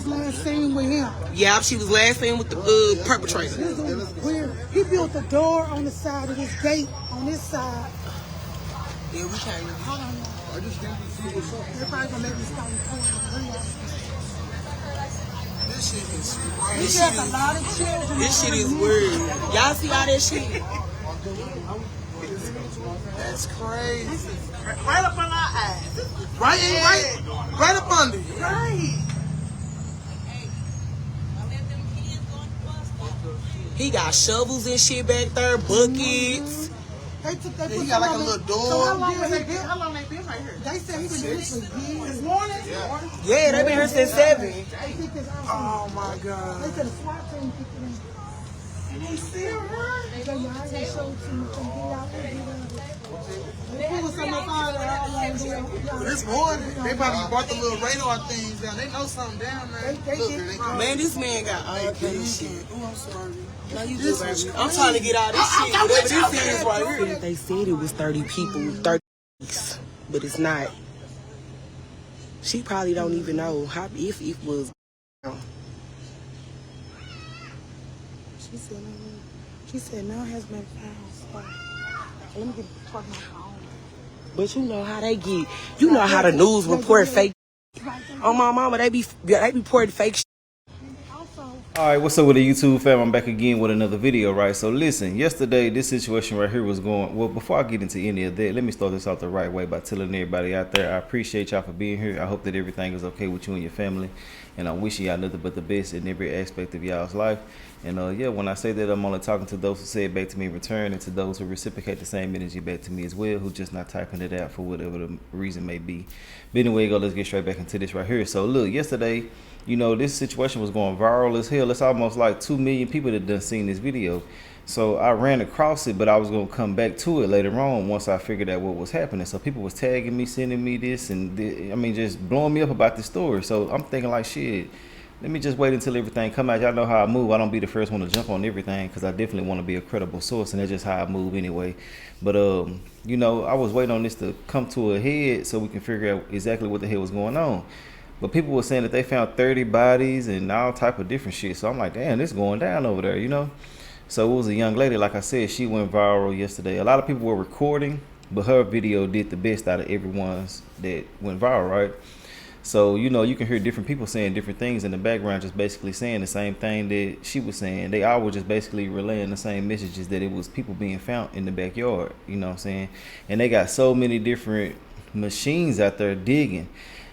last seen with him. Yeah, she was last seen with the perpetrator. This is weird. He built a door on the side of this gate on this side. Yeah, we can't. Hold on, y'all. They're probably gonna make me start recording. This shit is He has a lot of children. This shit is weird. Y'all see all that shit? That's crazy. Right up on our eyes. Right up under. Right. He got shovels and shit back there, buckets. He got like a little door. So how long they been? How long they been right here? They said he been doing this for years. Yeah, they been here since 7. Oh my God. They said the SWAT team picked it in. They still run. I ain't gonna show it to you. Come get out there. Who was some of our This morning, they probably brought the little radar things down. They know something down there. Man, this man got all kind of shit. Oh, I'm sorry. No, you good, baby. I'm trying to get all this shit. Whatever this is right here. They said it was 30 people, 30 weeks, but it's not. She probably don't even know how if it was. She said no has been found. So let me get my phone. But you know how they get. You know how the news report fake. On my mama, they be reporting fake shit. Alright, what's up with the YouTube fam? I'm back again with another video, right? So listen, yesterday this situation right here was going, well, before I get into any of that, let me start this out the right way by telling everybody out there, I appreciate y'all for being here. I hope that everything is okay with you and your family, and I'm wishing y'all nothing but the best in every aspect of y'all's life. And yeah, when I say that, I'm only talking to those who say it back to me in return, and to those who reciprocate the same energy back to me as well, who just not typing it out for whatever the reason may be. But anyway, let's get straight back into this right here. So look, yesterday, you know, this situation was going viral as hell. It's almost like 2 million people that done seen this video. So I ran across it, but I was going to come back to it later on once I figured out what was happening. So people was tagging me, sending me this, and I mean, just blowing me up about this story. So I'm thinking like, shit, let me just wait until everything come out. Y'all know how I move. I don't be the first one to jump on everything because I definitely want to be a credible source, and that's just how I move anyway. But, you know, I was waiting on this to come to a head so we can figure out exactly what the hell was going on. But people were saying that they found 30 bodies and all type of different shit. So I'm like, damn, this going down over there, you know? So it was a young lady, like I said, she went viral yesterday. A lot of people were recording, but her video did the best out of everyone's that went viral, right? So, you know, you can hear different people saying different things in the background, just basically saying the same thing that she was saying. They all were just basically relaying the same messages, that it was people being found in the backyard, you know what I'm saying? And they got so many different machines out there digging.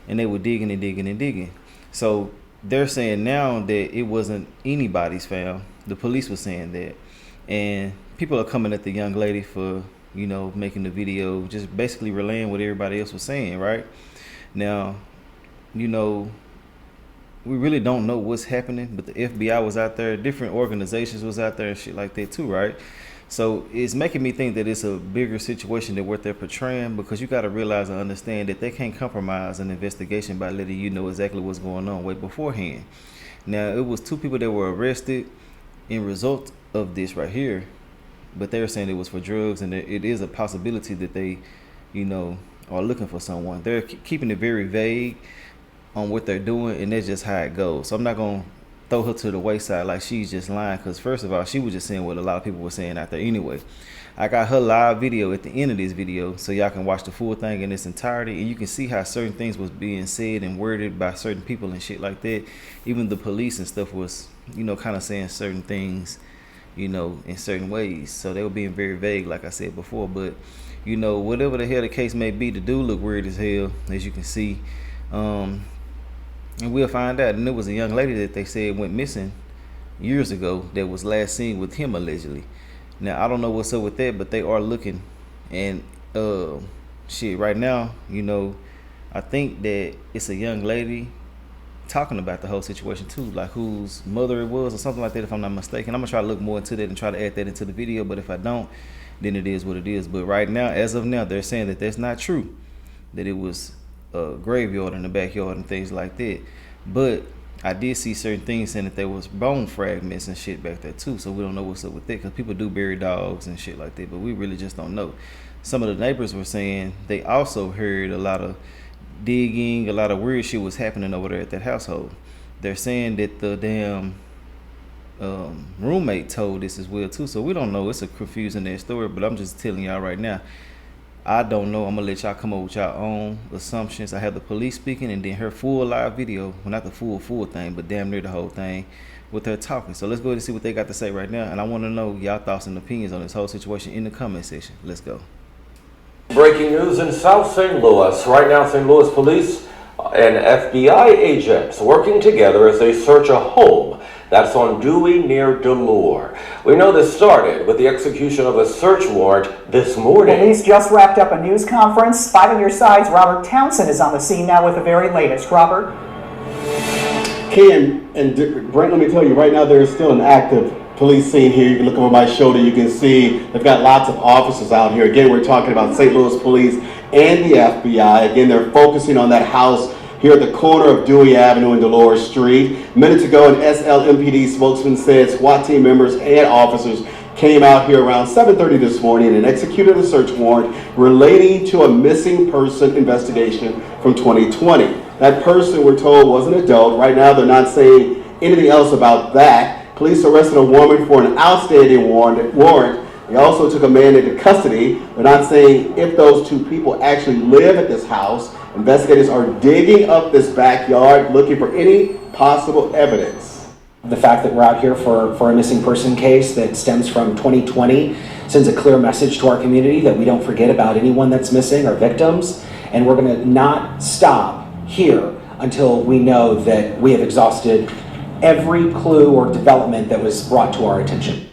And they were digging and digging and digging. So they're saying now that it wasn't anybody's found. The police was saying that. And people are coming at the young lady for, you know, making the video, just basically relaying what everybody else was saying, right? Now, you know, we really don't know what's happening, but the FBI was out there, different organizations was out there and shit like that too, right? So it's making me think that it's a bigger situation than what they're portraying, because you got to realize and understand that they can't compromise an investigation by letting you know exactly what's going on way beforehand. Now, it was 2 people that were arrested in result of this right here, but they're saying it was for drugs, and it is a possibility that they, you know, are looking for someone. They're keeping it very vague on what they're doing, and that's just how it goes. So I'm not going to throw her to the wayside like she's just lying, because first of all, she was just saying what a lot of people were saying out there anyway. I got her live video at the end of this video so y'all can watch the full thing in its entirety, and you can see how certain things was being said and worded by certain people and shit like that. Even the police and stuff was, you know, kind of saying certain things, you know, in certain ways. So they were being very vague, like I said before. But, you know, whatever the hell the case may be, the dude look weird as hell, as you can see. And we'll find out. And there was a young lady that they said went missing years ago that was last seen with him allegedly. Now, I don't know what's up with that, but they are looking. And shit, right now, you know, I think that it's a young lady talking about the whole situation too, like whose mother it was or something like that, if I'm not mistaken. I'm gonna try to look more into that and try to add that into the video, but if I don't, then it is what it is. But right now, as of now, they're saying that that's not true, that it was a graveyard in the backyard and things like that. But I did see certain things saying that there was bone fragments and shit back there too, so we don't know what's up with that, because people do bury dogs and shit like that, but we really just don't know. Some of the neighbors were saying they also heard a lot of digging, a lot of weird shit was happening over there at that household. they're saying that the damn roommate told this as well too. So we don't know. It's a confusing that story, but I'm just telling y'all right now. I don't know. I'm gonna let y'all come up with y'all own assumptions. I have the police speaking, and then her full live video. Well, not the full thing, but damn near the whole thing with her talking. So let's go ahead and see what they got to say right now. And I want to know y'all thoughts and opinions on this whole situation in the comment section. Let's go. Breaking news in South St. Louis. Right now, St. Louis police and FBI agents working together as they search a home that's on Dewey near Delore. We know this started with the execution of a search warrant this morning. Police just wrapped up a news conference. 5 on your sides, Robert Townsend is on the scene now with the very latest. Robert? Ken and Brent, let me tell you, right now there is still an active police scene here. You can look over my shoulder, you can see they've got lots of officers out here. Again, we're talking about St. Louis police and the FBI. Again, they're focusing on that house here at the corner of Dewey Avenue and Delore Street. Minutes ago, an SLMPD spokesman said SWAT team members and officers came out here around 7:30 this morning and executed a search warrant relating to a missing person investigation from 2020. That person, we're told, was an adult. Right now, they're not saying anything else about that. Police arrested a woman for an outstanding warrant. They also took a man into custody. They're not saying if those two people actually live at this house. Investigators are digging up this backyard looking for any possible evidence. The fact that we're out here for a missing person case that stems from 2020 sends a clear message to our community that we don't forget about anyone that's missing or victims, and we're going to not stop here until we know that we have exhausted every clue or development that was brought to our attention.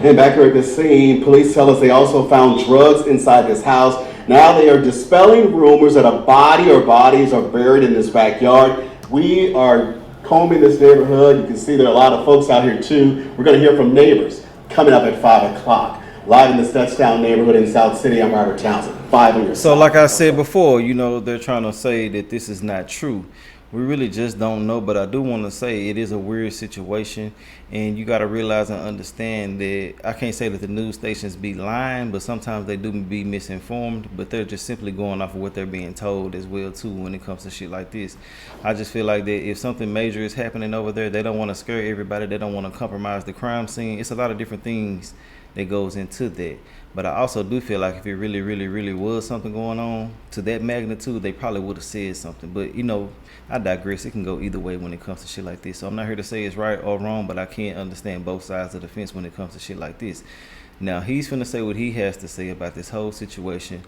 And back here at this scene, police tell us they also found drugs inside this house. Now they are dispelling rumors that a body or bodies are buried in this backyard. We are combing this neighborhood. You can see there are a lot of folks out here too. We're going to hear from neighbors coming up at 5 o'clock. Live in the Dutchtown neighborhood in South City, I'm Robert Townsend. 5 on your So side. like I said before, you know, they're trying to say that this is not true. We really just don't know, but I do want to say it is a weird situation, and you got to realize and understand that I can't say that the news stations be lying, but sometimes they do be misinformed, but they're just simply going off of what they're being told as well too when it comes to shit like this. I just feel like that if something major is happening over there, they don't want to scare everybody, they don't want to compromise the crime scene. It's a lot of different things that goes into that. But I also do feel like if it really was something going on to that magnitude, they probably would have said something. But, you know, I digress. It can go either way when it comes to shit like this. So I'm not here to say it's right or wrong, but I can't understand both sides of the fence when it comes to shit like this. Now, he's finna say what he has to say about this whole situation.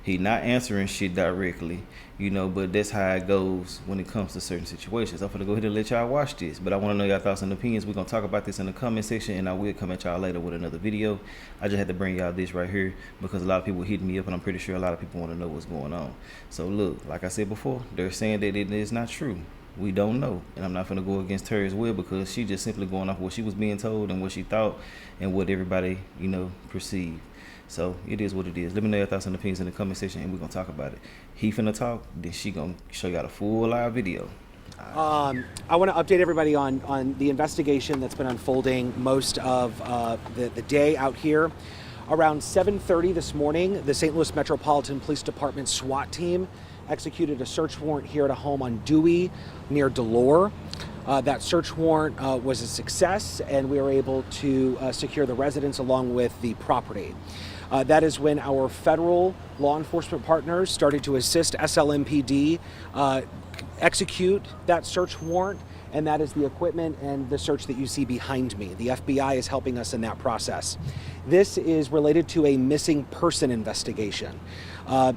He not answering shit directly, you know, but that's how it goes when it comes to certain situations. I'm gonna go ahead and let y'all watch this, but I want to know y'all thoughts and opinions. We're gonna talk about this in the comment section, and I will come at y'all later with another video. I just had to bring y'all this right here because a lot of people hitting me up, and I'm pretty sure a lot of people want to know what's going on. So look, like I said before, they're saying that it is not true. We don't know, and I'm not gonna go against her as well because she just simply going off what she was being told and what she thought and what everybody, you know, perceived. So it is what it is. Let me know your thoughts and opinions in the comment section, and we're gonna talk about it. He finna talk, then she gonna show y'all a full live video. I want to update everybody on the investigation that's been unfolding most of the day out here. Around 7:30 this morning, the St. Louis Metropolitan Police Department SWAT team executed a search warrant here at a home on Dewey near Delore. That search warrant was a success, and we were able to secure the residence along with the property. That is when our federal law enforcement partners started to assist SLMPD execute that search warrant, and that is the equipment and the search that you see behind me. The FBI is helping us in that process. This is related to a missing person investigation.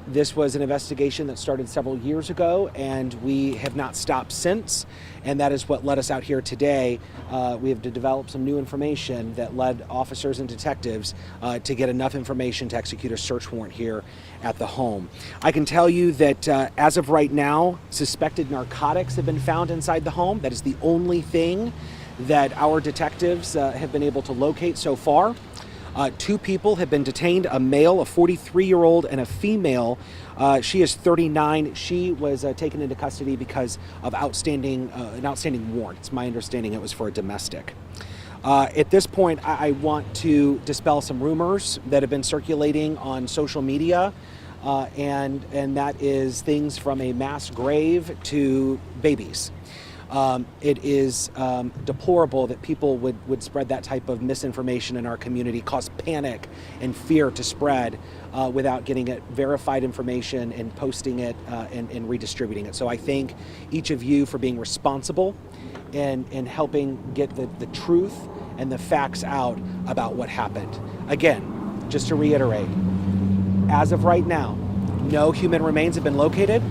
This was an investigation that started several years ago, and we have not stopped since, and that is what led us out here today. We have to develop some new information that led officers and detectives to get enough information to execute a search warrant here at the home. I can tell you that as of right now, suspected narcotics have been found inside the home. That is the only thing that our detectives have been able to locate so far. 2 people have been detained, a male, a 43-year-old, and a female. She is 39. She was taken into custody because of an outstanding warrant. It's my understanding it was for a domestic. At this point, I want to dispel some rumors that have been circulating on social media and that is things from a mass grave to babies. It is deplorable that people would spread that type of misinformation in our community, cause panic and fear to spread without getting it verified information and posting it and redistributing it. So I thank each of you for being responsible and helping get the truth and the facts out about what happened. Again, just to reiterate, as of right now, no human remains have been located.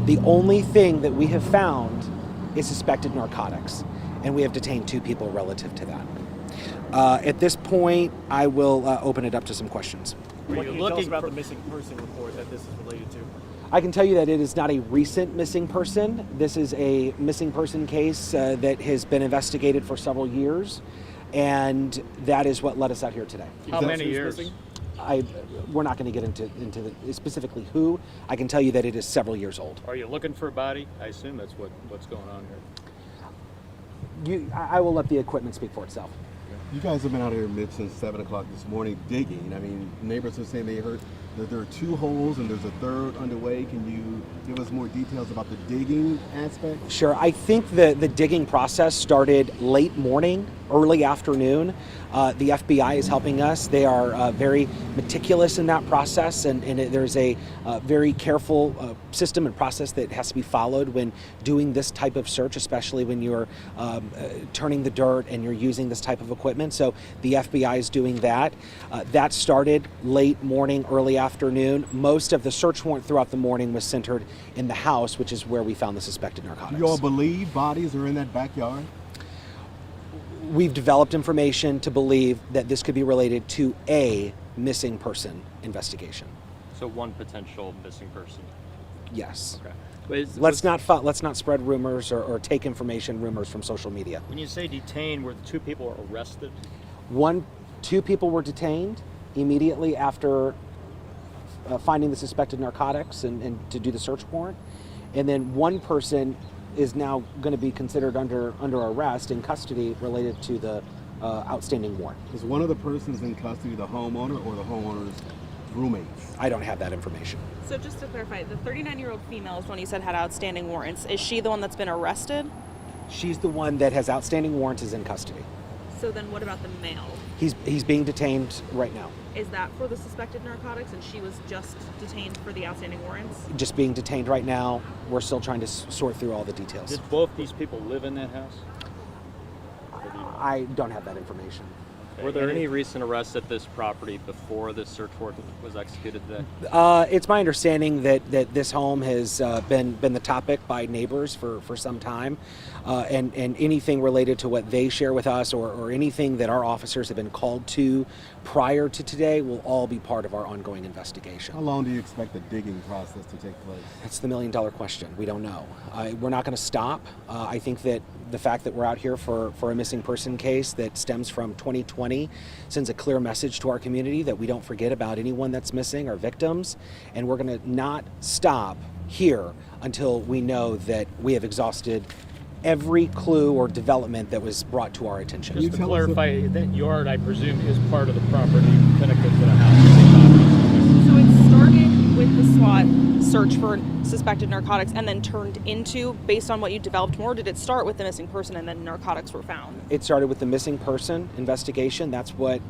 The only thing that we have found is suspected narcotics, and we have detained 2 people relative to that. At this point, I will open it up to some questions. Were you looking about the missing person report that this is related to? I can tell you that it is not a recent missing person. This is a missing person case that has been investigated for several years, and that is what led us out here today. How many years? We're not going to get into the, specifically who. I can tell you that it is several years old. Are you looking for a body? I assume that's what's going on here. I will let the equipment speak for itself. You guys have been out here since 7 o'clock this morning digging. I mean, neighbors are saying they heard that there are 2 holes and there's a third underway. Can you give us more details about the digging aspect? Sure. I think the digging process started late morning, early afternoon. The FBI is helping us. They are very meticulous in that process, and there's a very careful system and process that has to be followed when doing this type of search, especially when you're turning the dirt and you're using this type of equipment. So the FBI is doing that. That started late morning, early afternoon. Most of the search warrant throughout the morning was centered in the house, which is where we found the suspected narcotics. Do you all believe bodies are in that backyard? We've developed information to believe that this could be related to a missing person investigation. So one potential missing person. Yes. Okay. Let's not spread rumors or take rumors from social media. When you say detained, were the 2 people arrested? 2 people were detained immediately after finding the suspected narcotics and to do the search warrant, and then 1 person is now going to be considered under arrest in custody related to the outstanding warrant. Is one of the persons in custody the homeowner or the homeowner's roommates? I don't have that information. So just to clarify, the 39-year-old female is the one you said had outstanding warrants. Is she the one that's been arrested? She's the one that has outstanding warrants, is in custody. So then what about the male? He's being detained right now. Is that for the suspected narcotics, and she was just detained for the outstanding warrants? Just being detained right now. We're still trying to sort through all the details. Did both these people live in that house? I don't have that information. Were there any recent arrests at this property before this search warrant was executed today? It's my understanding that this home has been the topic by neighbors for some time, and anything related to what they share with us or anything that our officers have been called to prior to today will all be part of our ongoing investigation. How long do you expect the digging process to take place? That's the million-dollar question. We don't know. We're not going to stop. I think that the fact that we're out here for a missing person case that stems from 2020 sends a clear message to our community that we don't forget about anyone that's missing or victims, and we're going to not stop here until we know that we have exhausted every clue or development that was brought to our attention. Just to clarify, that yard, I presume, is part of the property connected to the house. So it started with the SWAT search for suspected narcotics and then turned into, based on what you developed more, did it start with the missing person and then narcotics were found? It started with the missing person investigation. That's what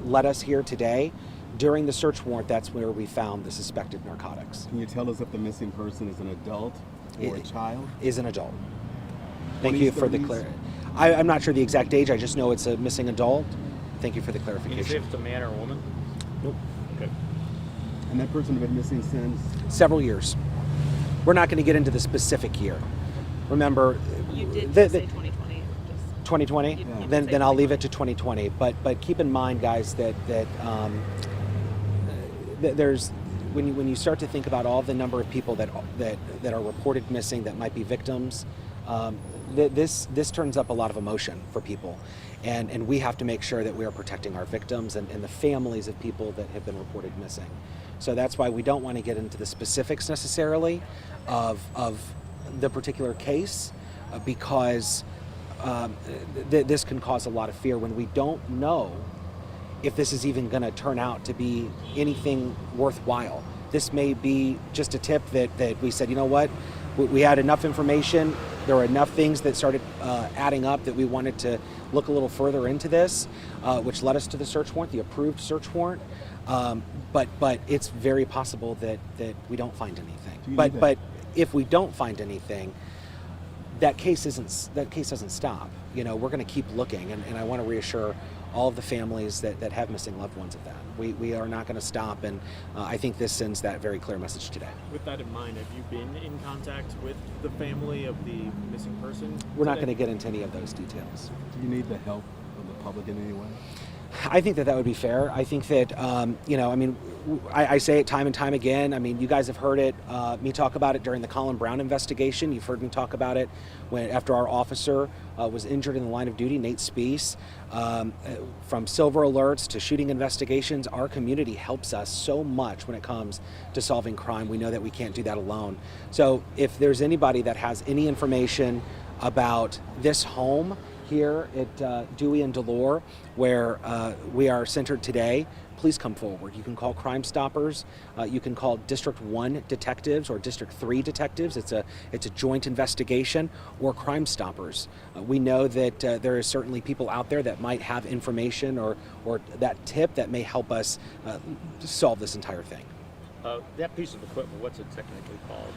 led us here today. During the search warrant, that's where we found the suspected narcotics. Can you tell us if the missing person is an adult or a child? Is an adult. Thank you for the clarity. I'm not sure the exact age. I just know it's a missing adult. Thank you for the clarification. Can you say if it's a man or a woman? Nope. Okay. And that person has been missing since? Several years. We're not going to get into the specific year. Remember, You did say 2020. 2020? Then I'll leave it to 2020. But keep in mind, guys, that there's when you start to think about all the number of people that are reported missing that might be victims, this turns up a lot of emotion for people, and we have to make sure that we are protecting our victims and the families of people that have been reported missing. So that's why we don't want to get into the specifics necessarily of the particular case, because this can cause a lot of fear when we don't know if this is even going to turn out to be anything worthwhile. This may be just a tip that we said, you know what, we had enough information. There were enough things that started adding up that we wanted to look a little further into this, which led us to the search warrant, the approved search warrant. But it's very possible that we don't find anything. But if we don't find anything, that case doesn't stop. You know, we're going to keep looking, and I want to reassure all of the families that have missing loved ones of that. We are not going to stop, and I think this sends that very clear message today. With that in mind, have you been in contact with the family of the missing person? We're not going to get into any of those details. Do you need the help of the public in any way? I think that would be fair. I think that, you know, I mean, I say it time and time again. I mean, you guys have heard it, me talk about it during the Colin Brown investigation. You've heard me talk about it after our officer was injured in the line of duty, Nate Speece. From silver alerts to shooting investigations, our community helps us so much when it comes to solving crime. We know that we can't do that alone. So if there's anybody that has any information about this home here at Dewey and Delore, where we are centered today, please come forward. You can call Crime Stoppers. You can call District 1 detectives or District 3 detectives. It's a joint investigation, or Crime Stoppers. We know that there is certainly people out there that might have information or that tip that may help us solve this entire thing. That piece of equipment, what's it technically called?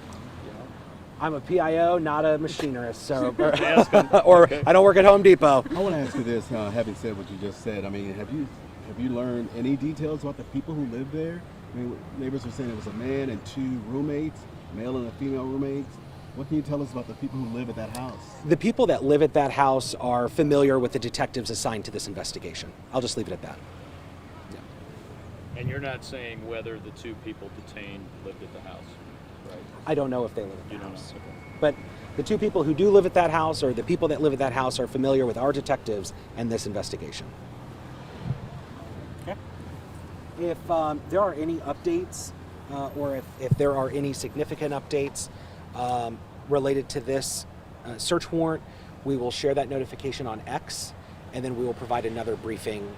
I'm a PIO, not a machinist, so or I don't work at Home Depot. I want to ask you this, having said what you just said. I mean, have you learned any details about the people who live there? I mean, neighbors were saying it was a man and 2 roommates, male and a female roommates. What can you tell us about the people who live at that house? The people that live at that house are familiar with the detectives assigned to this investigation. I'll just leave it at that. Yeah. And you're not saying whether the 2 people detained lived at the house, right? I don't know if they live at the house. But the 2 people who do live at that house, or the people that live at that house, are familiar with our detectives and this investigation. Okay. If there are any updates, or if there are any significant updates related to this search warrant, we will share that notification on X, and then we will provide another briefing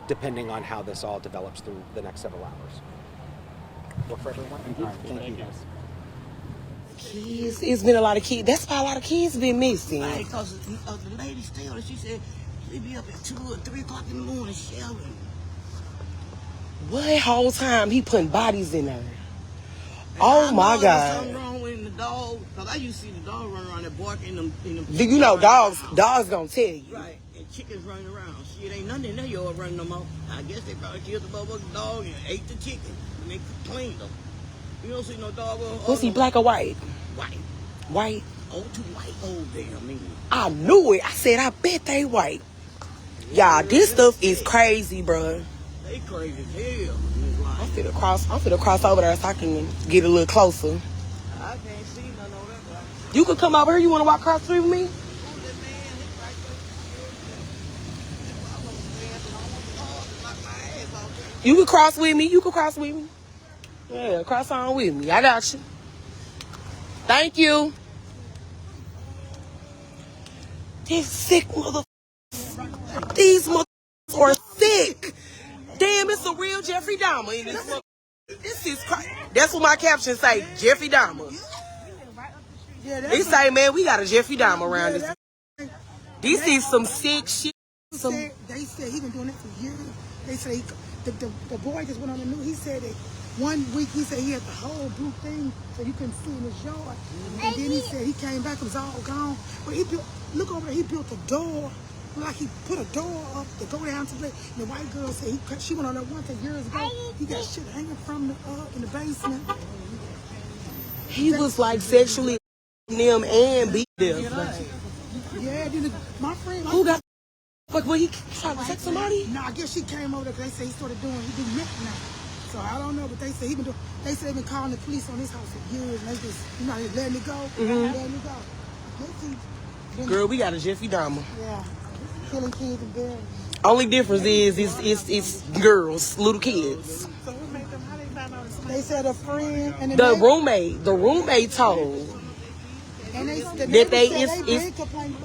depending on how this all develops through the next several hours. Work for everyone? All right, thank you. Kids, it's been a lot of kids. That's why a lot of kids been missing. Right, because the lady stayed on it. She said she'd be up at 2 or 3 o'clock in the morning showering. What whole time he putting bodies in there? Oh my God! There's something wrong with the dog. Because I used to see the dog running around there barking. You know, dogs gonna tell you. Right, and chickens running around. Shit, ain't nothing in their yard running no more. I guess they probably killed the motherfucking dog and ate the chicken. And they cleaned them. You don't see no dog. Was he black or white? White. White? Oh, too white. Oh, damn me. I knew it. I said, I bet they white. Y'all, this stuff is crazy, bruh. They crazy as hell. I'm finna cross over there so I can get a little closer. I can't see none of that. You could come over here. You wanna walk across the street with me? You could cross with me. You could cross with me. Yeah, cross on with me. I got you. Thank you. These sick motherfuckers. These motherfuckers are sick. Damn, it's a real Jeffrey Dahmer in this. This is crazy. That's what my caption say, Jeffrey Dahmer. They say, man, we got a Jeffrey Dahmer around this. This is some sick shit. They said he been doing it for years. They say the boy just went on the news. He said that 1 week he said he had the whole blue thing so you couldn't see in his yard. And then he said he came back and it was all gone. But he built, look over there, he built a door. Like he put a door up to go down to the place. And the white girl said she went on there once years ago. He got shit hanging from the in the basement. He was like sexually them and beat them. Yeah, then my friend. Who got? But when he tried to sex somebody? No, I guess she came over there because they say he started doing, he do meth now. So I don't know, but they say they say they've been calling the police on his house for years, and they just, you know, they letting it go, letting it go. Girl, we got a Jeffrey Dahmer. Yeah, killing kids and burying. Only difference is it's girls, little kids. So what made them? How they found out? They said a friend and the roommate told. And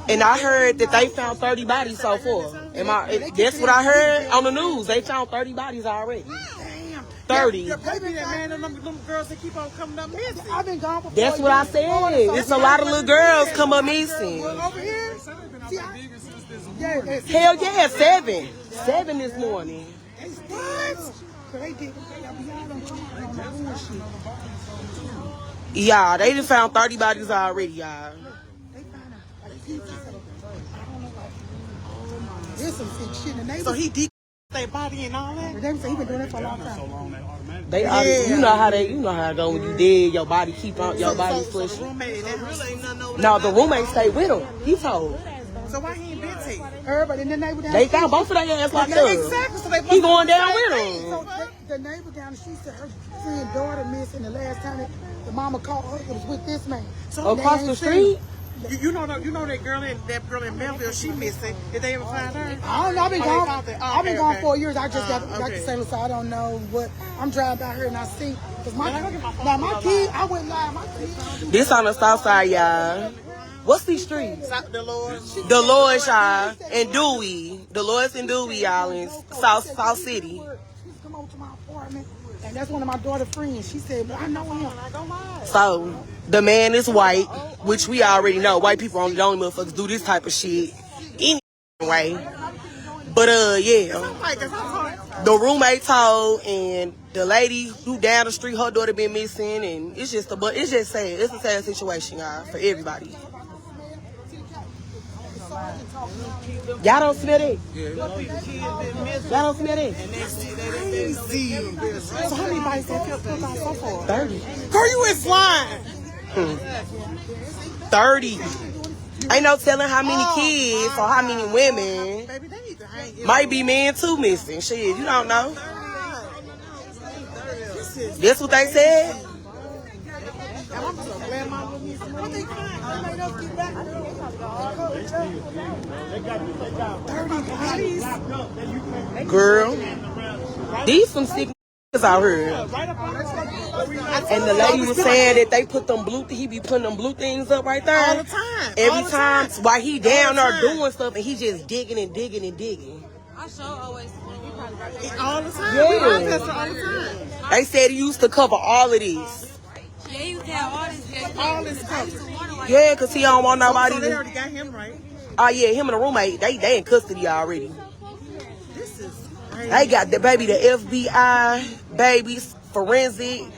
and I heard that they found 30 bodies so far. That's what I heard on the news. They found 30 bodies already. Damn. 30. Yeah, baby, that man and them girls that keep on coming up missing. I've been gone for 4 That's what I years. said. It's a lot of little girls come up missing. Over here? Yeah, Hell yeah, 7. 7 this morning. what? So they did. Yeah, they just found 30 bodies already, y'all. There's some sick shit in the neighborhood. So he deep their body and all that? They say he been doing that for a long time. They already, you know how it go when you dead, your body keep on, your body's So flesh. the roommate, that really ain't nothing over No, there. the roommate stayed with him. He told. So why he ain't been taken? Everybody in the neighbor down They the street. found both of their ass like Yeah, that. exactly. So they He going down with So him. the neighbor down the street said her friend daughter missing. The last time that the mama called her, it was with this man. So Across the street? You know that girl in Melville, she missing. Did they ever find her? I don't know. I've been gone. I've been gone 4 years. I just got to okay. St. Louis, so I don't know what. I'm driving by here and I see. Cause my kid, I wouldn't lie. My kid. This on the south side, y'all. What's these streets? Dolores. Dolores, y'all, and Dewey. Dolores and Dewey, y'all, in South City. She's come over to my apartment, and that's one of my daughter's friends. She said, well, I know him. So, the man is white, which we already know. White people only the only motherfuckers do this type of shit anyway. But, yeah. The roommate told, and the lady who down the street, her daughter been missing, and it's just sad. It's a sad situation, y'all, for everybody. Y'all don't smell that? Y'all don't smell that? So how many bodies have you put on so far? 30. Girl, you is lying. 30. Ain't no telling how many kids or how many women. Might be men too missing. Shit, you don't know. That's what they said. Girl, these some sick out here. And the lady was saying that they put them blue, he be putting them blue things up right there. All the time. Every time while he down there doing stuff and he just digging and digging and digging. All the time. Yeah. We run past her all the time. They said he used to cover all of this. Yeah, you have all this covered. Yeah, because he don't want nobody So they to... already got him right. Oh, yeah, him and the roommate, they in custody already. This is crazy. They got the baby, the FBI, babies, forensic.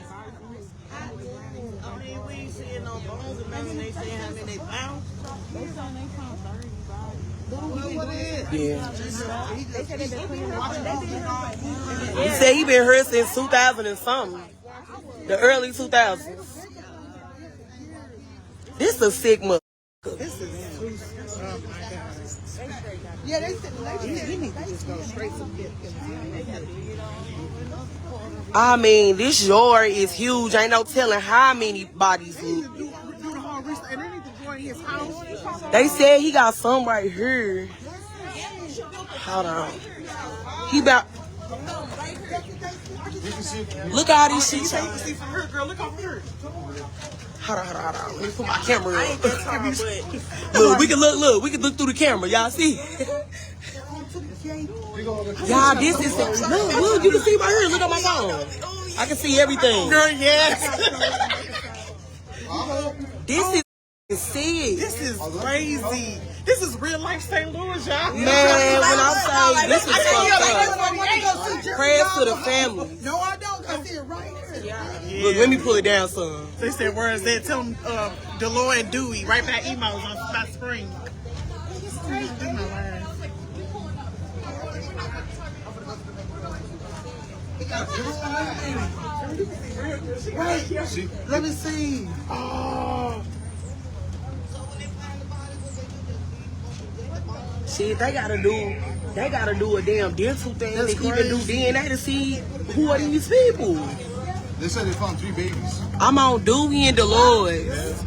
Yeah. He said he been here since 2000 and something. The early 2000s. This a sick mother. This is oh my God. Yeah, they said he need to just go straight to the I mean, this yard is huge. Ain't no telling how many bodies. do the whole research, and they need to join his house. They said he got some right here. Hold on. He about. Look at all these shit. You can see from her, girl. Look over here. Hold on. Let me put my camera up. Look, we can look through the camera. Y'all see? Y'all, this is look, you can see right here. Look at my phone. I can see everything. Girl, yes. This is sick. This is crazy. This is real life St. Louis, y'all. Man, when I say this is fucked up. Prayers to the family. No, I don't. I see it right here. Look, let me pull it down, son. They said, where is that? Tell them Delore and Dewey right by emos on by Spring. Wait, let me see. Oh. Shit, they gotta do a damn dental thing to even do DNA to see who are these people. They said they found 3 babies. I'm on Dewey and Dolores.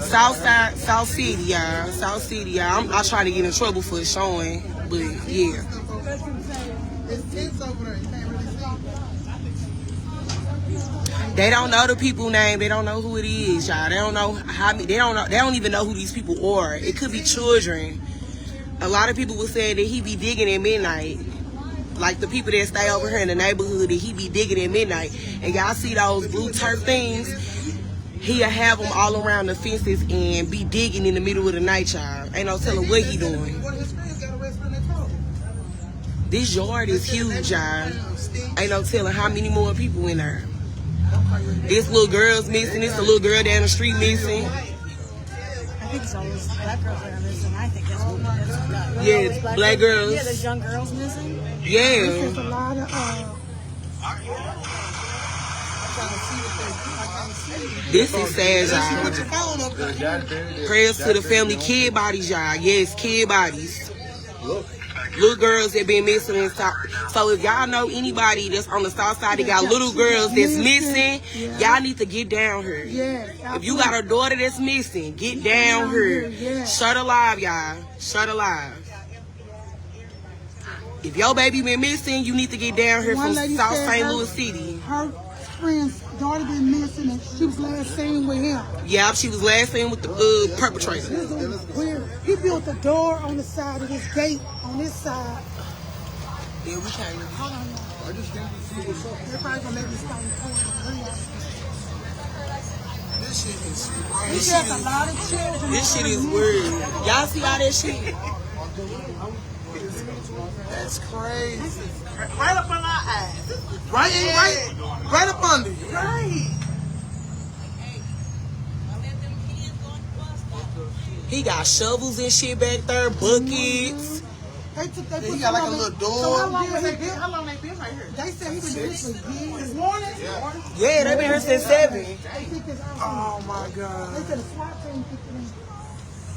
Southside, South City, y'all. South City, y'all. I'm not trying to get in trouble for showing, but yeah. They don't know the people name. They don't know who it is, y'all. They don't know how many. They don't even know who these people are. It could be children. A lot of people were saying that he be digging at midnight. like the people that stay over here in the neighborhood, and he be digging at midnight. And y'all see those blue turf things? He'll have them all around the fences and be digging in the middle of the night, y'all. Ain't no telling what he doing. This yard is huge, y'all. Ain't no telling how many more people in there. This little girl's missing. This the little girl down the street missing. I think it's all those black girls that are missing. I think that's what it is. Yeah, it's black girls. Yeah, there's young girls missing. Yeah. There's a lot of This is sad, y'all. Prayers to the family. Kid bodies, y'all. Yes, kid bodies. Little girls that been missing in South. So if y'all know anybody that's on the south side that got little girls that's missing, y'all need to get down here. If you got a daughter that's missing, get down here. Shut alive, y'all. Shut alive. If your baby been missing, you need to get down here from South St. Louis City. Her friend's daughter been missing and she was last seen with him. Yeah, she was last seen with the perpetrator. This is weird. He built a door on the side of his gate on this side. Yeah, we can't. Hold on, y'all. They're probably gonna make me start recording. This shit is He has a lot of children. This shit is weird. Y'all see all that shit? That's crazy. Right up on our eyes. Right up under you. Right. He got shovels and shit back there, buckets. He got like a little door. So how long they been right here? They said he been doing this for years. Yeah, they been here since 7. Oh my God. They said the SWAT team picked it up.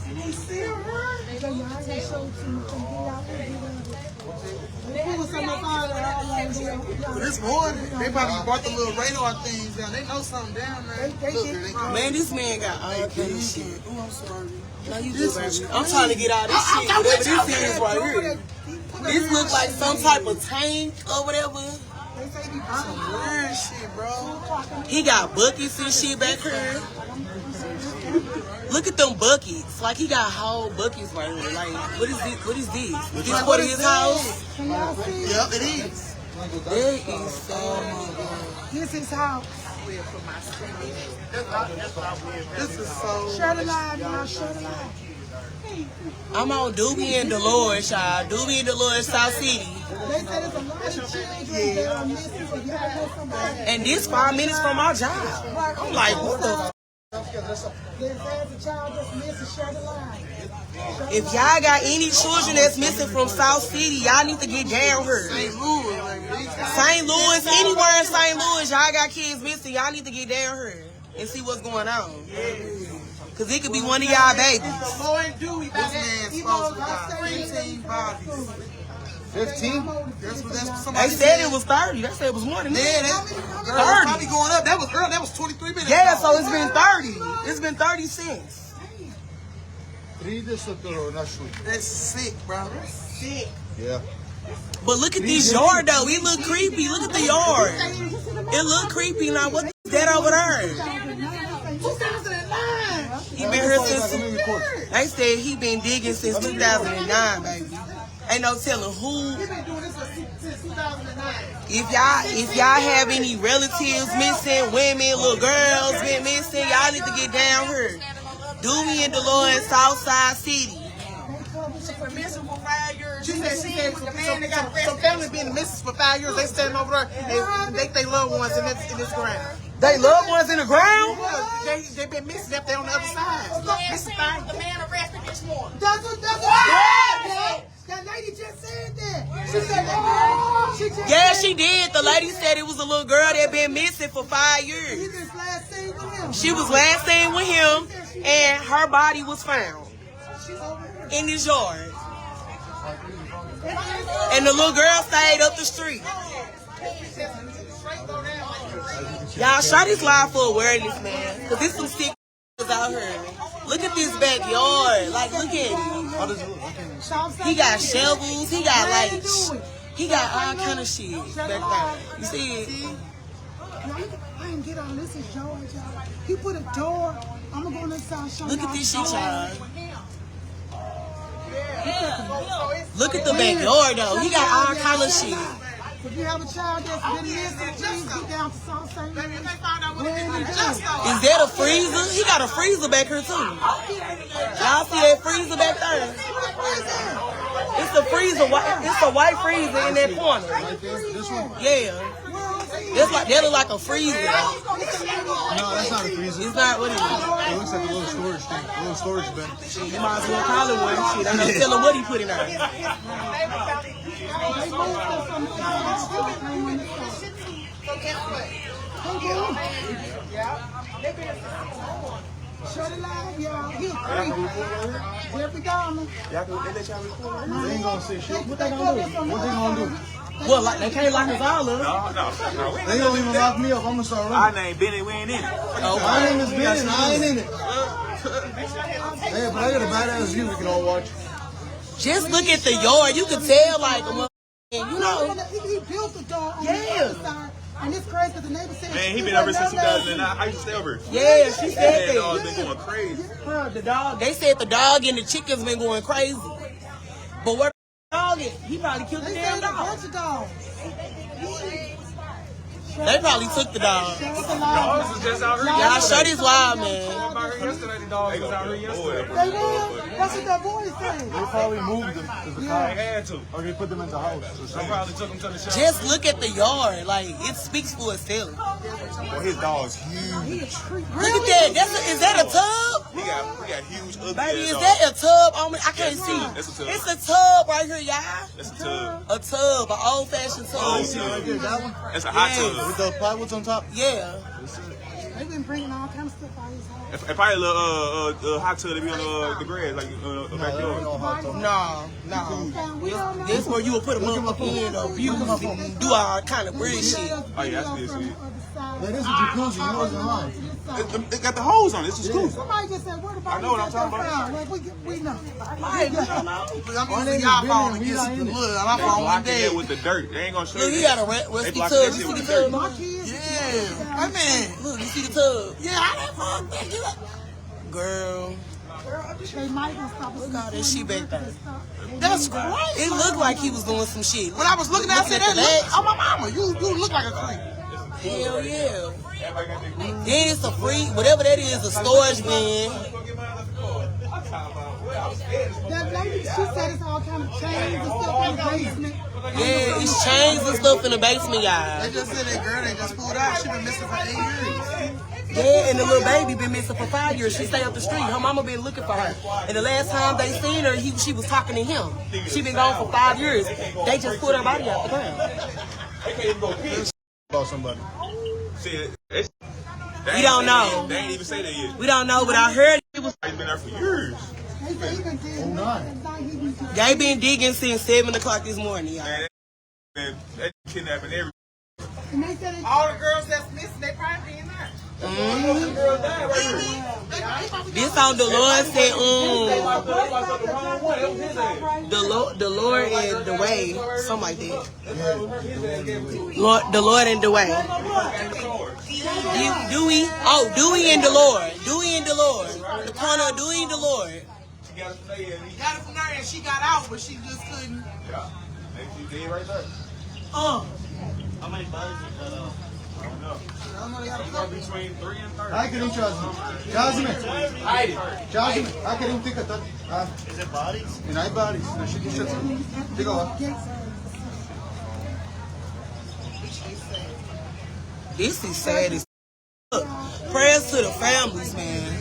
They still run. They got your eyes and showed to me. This morning, they probably brought the little radar things down. They know something down there. Man, this man got all kind of shit. Oh, I'm sorry. No, you do, baby. I'm trying to get out of this shit. Whatever this is right here. This looks like some type of tank or whatever. Some weird shit, bro. He got buckets and shit back here. Look at them buckets. Like he got whole buckets right here. Like, what is this? What is this? Is this part of his house? Yep, it is. There is so This is how. This is so. Shut alive, y'all. Shut alive. I'm on Doobie and Dolores, y'all. Doobie and Dolores, South City. They said there's a lot of children that are missing. So you gotta know somebody. And this 5 minutes from our job. I'm like, what the? If y'all got any children that's missing from South City, y'all need to get down here. St. Louis, anywhere in St. Louis, y'all got kids missing, y'all need to get down here and see what's going on. Because it could be one of y'all babies. This man's supposed to got 15 bodies. 15? That's what somebody They said it was 30. They said it was more than that. Yeah, 30. Probably going up. That was early. That was 23 minutes. Yeah, so it's been 30. It's been 30 since. That's sick, bro. That's sick. Yeah. But look at this yard, though. It look creepy. Look at the yard. It look creepy. Now, what is that over there? He been here since... They said he been digging since 2009, baby. Ain't no telling who. If y'all have any relatives missing, women, little girls been missing, y'all need to get down here. Doobie and Dolores, Southside City. Some family been missing for 5 years. They standing over there. They loved ones in this ground. They loved ones in the ground? They been missing up there on the other side. The man arrested this morning. That's what that lady just said that. She said, yeah, she did. The lady said it was a little girl that been missing for 5 years. She was last seen with him, and her body was found in this yard. And the little girl stayed up the street. Y'all, share this live for awareness, man. Because there's some sick out here. Look at this backyard. Like, look at it. He got shovels. He got all kind of shit back there. You see it? I didn't get on this. Is George, y'all. He put a door. I'm going to go inside. Look at this shit, y'all. Look at the backyard though. He got all kind of shit. If you have a child that's really missing, please get down to South St. Louis. Is that a freezer? He got a freezer back here too. Y'all see that freezer back there? It's a freezer. It's a white freezer in that corner. Yeah. That look like a freezer. No, that's not a freezer. It's not. What is it? It looks like a little storage thing. A little storage bin. You might as well call it one. Shit, ain't no telling what he put in there. Shut it live, y'all. He Jeffrey Dahmer. They ain't gonna say shit. What they gonna do? What they gonna do? Well, like, they can't lock us all up. No. They don't even lock me up. I'm gonna start running. Our name Benny, we ain't in it. My name is Benny, and I ain't in it. Hey, but I got a badass view we can all watch. Just look at the yard. You can tell, like, you know. He built the door on the other side. And it's crazy because the neighbor said... Man, he been over since 2009. I used to stay over. Yeah, she said that. The dog been going crazy. The dog. They said the dog and the chickens been going crazy. But where the dog is? He probably killed the damn dog. A bunch of dogs. They probably took the dog. Dogs was just out here. Y'all shut his wild, man. Yesterday, the dog was out here yesterday. They did? That's what that boy said. They probably moved them to the car. They had to. Or they put them in the house. They probably took him to the shop. Just look at the yard. Like, it speaks for itself. Well, his dog's huge. Look at that. Is that a tub? He got huge ugly. Baby, is that a tub? I can't see. That's a tub. It's a tub right here, y'all. That's a tub. A tub, an old-fashioned tub. That one? That's a hot tub. With the plywoods on top? Yeah. They've been bringing all kinds of stuff out of his house. If probably a little hot tub to be on the grass, like backyard. No. This where you will put them up in abuse and do all kind of weird shit. Oh yeah, that's good shit. That is a jacuzzi, you know it's in line. It got the hose on it. It's a scoop. Somebody just said, what about I know what I'm talking about. Like, we know. Hey, we don't know. I'm using y'all phone to get some look. I'm on one day. With the dirt. They ain't gonna show Look, you. he got a rusty tub. You see the tub? My kids. Yeah. Hey, man. Look, you see the tub? Yeah, how that fuck, man? Girl. They might have stopped. Look all that shit back there. That's great. It looked like he was doing some shit. When I was looking, I said, "Oh my mama, you look like a creep." Hell yeah. Then it's a free, whatever that is, a storage bin. That lady, she said it's all kind of chains and stuff in the basement. Yeah, it's chains and stuff in the basement, y'all. They just said that girl they just pulled out. She been missing for 8 years. Yeah, and the little baby been missing for 5 years. She stay up the street. Her mama been looking for her. And the last time they seen her, she was talking to him. She been gone for 5 years. They just pulled her body out the ground. About somebody. We don't know. They ain't even say that yet. We don't know, but I heard it was. He's been there for years. They been digging since 7 o'clock this morning, y'all. Man, they kidnapping everybody. All the girls that's missing, they probably in there. This on the Lord said, the Lord and the way, something like that. The Lord and the way. Dewey and the Lord. Dewey and the Lord. The corner of Dewey and the Lord. She got it from there and she got out, but she just couldn't. Yeah. She did right there. How many bodies is that? I don't know. Between 3 and 30. I can I can take a touch. Is it bodies? And I bodies. She can shut take off. This is sad as fuck. Prayers to the families, man.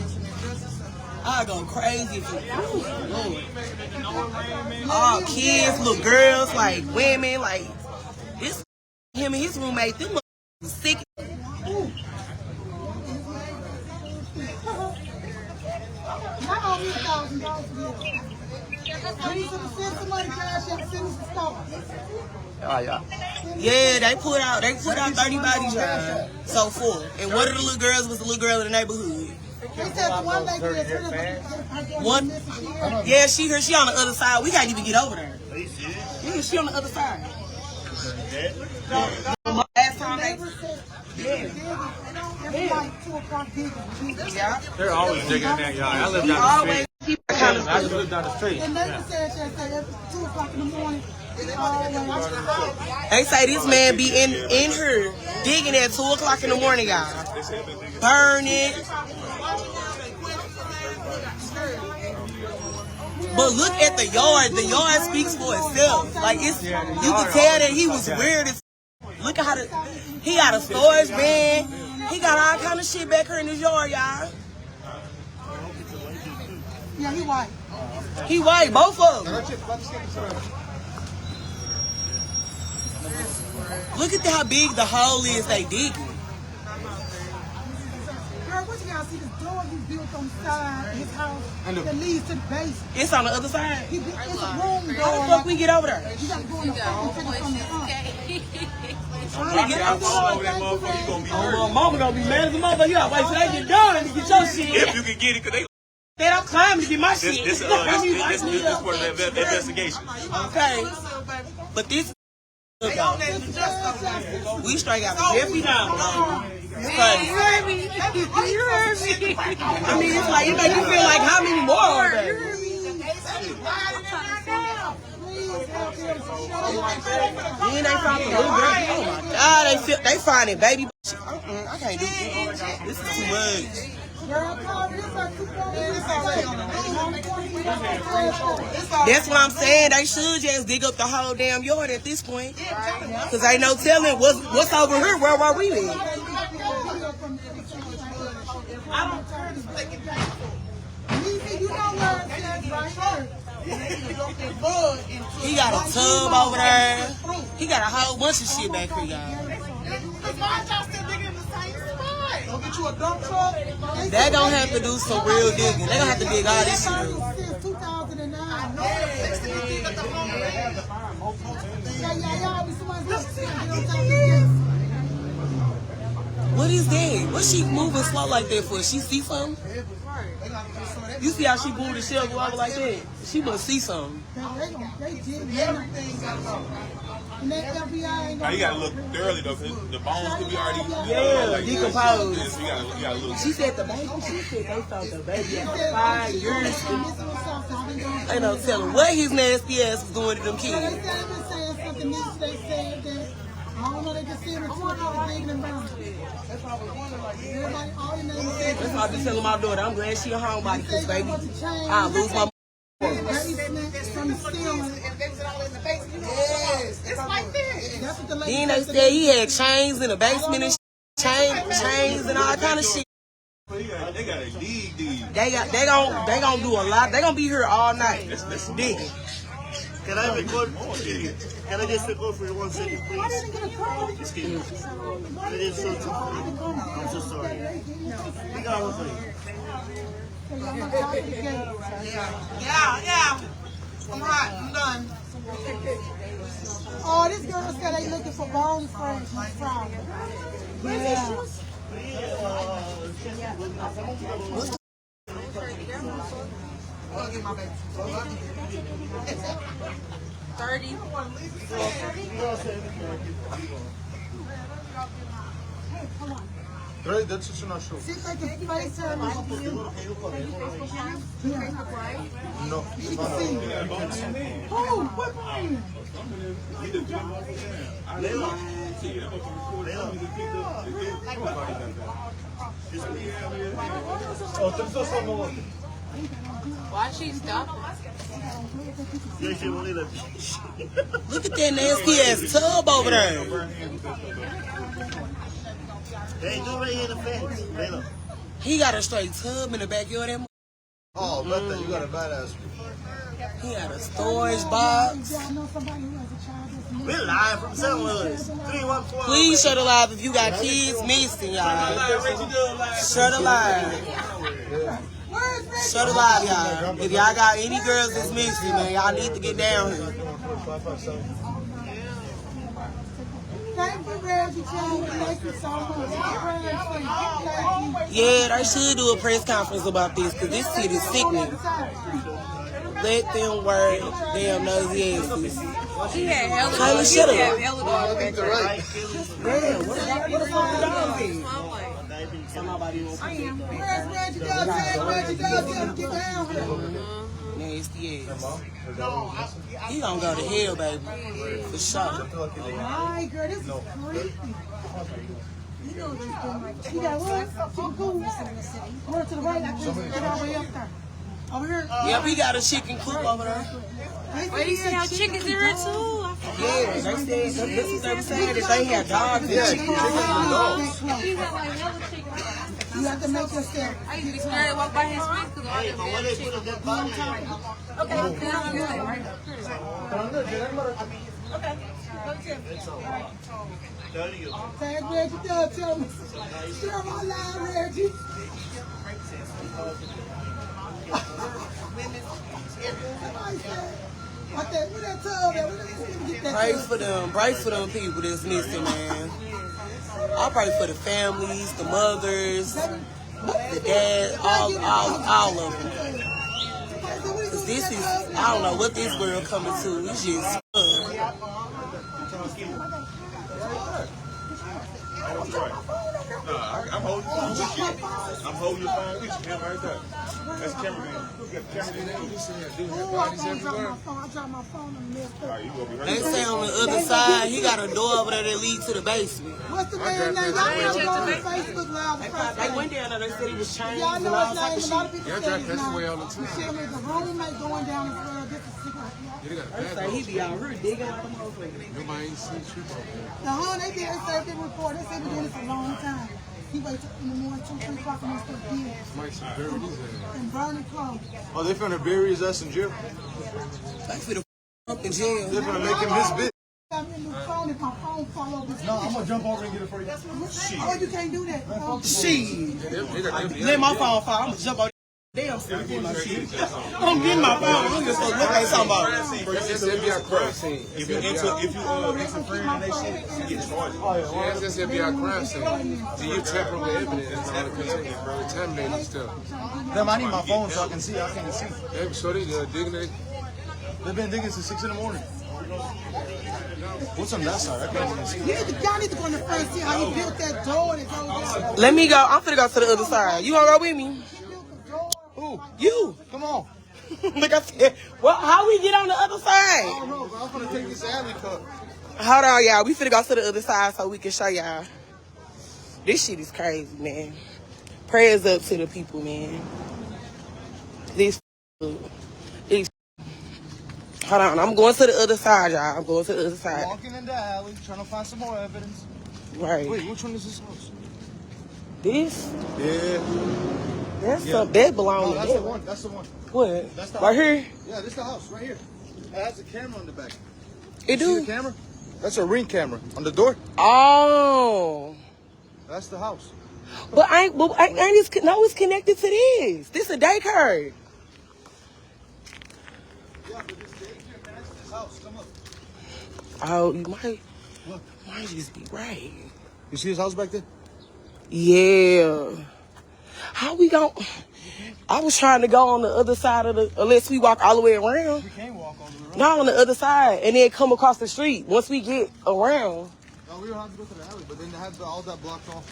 I go crazy for Lord. All kids, little girls, like women, like this. Him and his roommate, them was sick. Yeah, they put out 30 bodies, y'all. So full. And one of the little girls was the little girl in the neighborhood. One, yeah, she on the other side. We can't even get over there. Yeah, she on the other side. Last time they Every like 2 o'clock digging. They're always digging that, y'all. I live down the street. kind of I just lived down the street. And they said at 2 o'clock in the morning. They say this man be in here digging at 2 o'clock in the morning, y'all. Burning. But look at the yard. The yard speaks for itself. Like it's, you can tell that he was weird as. Look at how he got a storage bin. He got all kind of shit back here in his yard, y'all. Yeah, he white. He white, both of them. Look at how big the hole is they digging. Girl, what you gotta see this door he built on the side of his house that leads to the basement. It's on the other side. It's a room door. How the fuck we get over there? You gotta go in the fucking from the front. Oh, mama gonna be mad as a mother. You gotta wait till they get done to get your shit. If you can get it, cause they. Man, I'm climbing to get my shit. This part of the investigation. Okay, but this. We straight out Jeffy down. It's crazy. You heard me. I mean, it's like, it make you feel like how many more are there? Then they found the little girl. Oh my God, they find it, baby. I can't do this. This is too much. That's what I'm saying. They should just dig up the whole damn yard at this point. Because ain't no telling what's over here. Where were we at? He got a tub over there. He got a whole bunch of shit back here, y'all. They gonna have to do some real digging. They gonna have to dig all this shit up. What is that? What's she moving slow like that for? She see something? You see how she moved the shell go over like that? She must see something. Now you gotta look thoroughly though, cause the bones could be already decomposed. You gotta look. She said the baby. She said they found the baby after 5 years. Ain't no telling what his nasty ass was doing to them kids. I don't know, they just see him in 2 o'clock digging and burning. That's why I was wondering, like, everybody, all your names. That's why I be telling my daughter, I'm glad she a homebody, because baby, I'll lose my Then they said he had chains in the basement and chains and all kind of shit. They gotta dig. They gonna do a lot. They gonna be here all night. Digging. Can I record? Can I just record for 1 second, please? Excuse me. It is so I'm so sorry. Yeah. I'm hot. I'm done. Oh, this girl said they looking for bone frames on Friday. Yeah. I'll get my baby. 30. That's just not sure. See if they can FaceTime me. No. Oh, what line? Why she stopping? Look at that nasty ass tub over there. Hey, do right here in the fence. He got a straight tub in the backyard. Oh, brother, you got a badass. He had a storage box. We're live from St. Louis. 314. Please share the live if you got kids missing, y'all. Share the live. Share the live, y'all. If y'all got any girls that's missing, man, y'all need to get down here. Thank you, Reggie. Thank you so much. Yeah, they should do a press conference about this, because this shit is sickening. Let them work damn nosy asses. She had hella Kylie, dogs. shut up. She had hella dogs back there. Damn, what the fuck the dog is? Somebody wants to Where's Reggie? Get down here. nasty ass. He gonna go to hell, baby. For sure. My girl, this is creepy. You know what you're doing. You got what? Chicken coop. More to the right, I think. Get all the way up there. Over here. Yeah, we got a chicken coop over there. Wait, you see how chickens are here too? Yeah, they said they said that they had dogs and chickens and dogs. You got like hella chickens. You have to make yourself. I used to be scared to walk by his face because all them damn chickens. Okay, okay. Tag Reggie, tell me. Share my line, Reggie. Pray for them people that's missing, man. I pray for the families, the mothers, the dad, all of them. 'Cause this is, I don't know what this world coming to. It's just I'm holding your phone with you. I'm holding your phone with you, man, right there. That's cameraman. You got the cameraman. I dropped my phone in the middle. They say on the other side, he got a door over there that leads to the basement. What's the man's name? Y'all know go on Facebook Live. They went down there, they said he was changed. Y'all know his name. A lot of people say Y'all his name. He said there's a roommate going down the floor. This is secret. They say he be out here digging out the motherfuckers. The whole they did a certain report. They said we're doing it for a long time. He waits in the morning, 2, 3 o'clock, and still dead. And burning clothes. Oh, they finna bury his ass in jail? They finna up in jail. They finna make him his bitch. I'm in the phone. If my phone fall over, No, I'm gonna jump over and get it for you. Oh, you can't do that. Shit. Let my phone fall. I'm gonna jump on. Damn, I'm getting my shit. I'm getting my phone. I'm just gonna look at somebody. It's FBI crime scene. If you interfere in that shit, you get charged. Yes, that's FBI crime scene. So you tampering with evidence and trying to continue, bro. Contaminating stuff. Damn, I need my phone so I can see. I can't see. Hey, so they digging it. They've been digging since 6 in the morning. What's on that side? I can't even see. Y'all need to go in the front and see how he built that door that goes down. Let me go. I'm finna go to the other side. You wanna go with me? Who? You. Come on. Like I said, well, how we get on the other side? I don't know, but I'm gonna take this alley cut. Hold on, y'all. We finna go to the other side so we can show y'all. This shit is crazy, man. Prayers up to the people, man. Hold on, I'm going to the other side, y'all. I'm going to the other side. Walking in the alley, trying to find some more evidence. Right. Wait, which one is this house? This? Yeah. That's some bed belonging that's to the them. one. That's the one. What? That's the right house. here? Yeah, this is the house right here. It has a camera on the back. It You do? see the camera? That's a Ring camera on the door. Oh. That's the house. But it's connected to this. This a daycare. Yeah, but this daycare, man, that's this house. Come up. Oh, you might just be right. You see this house back there? Yeah. How we gon' I was trying to go on the other side of the, unless we walk all the way around. We can't walk all the way around. No, on the other side, and then come across the street once we get around. No, we don't have to go to the alley, but then they have all that blocked off.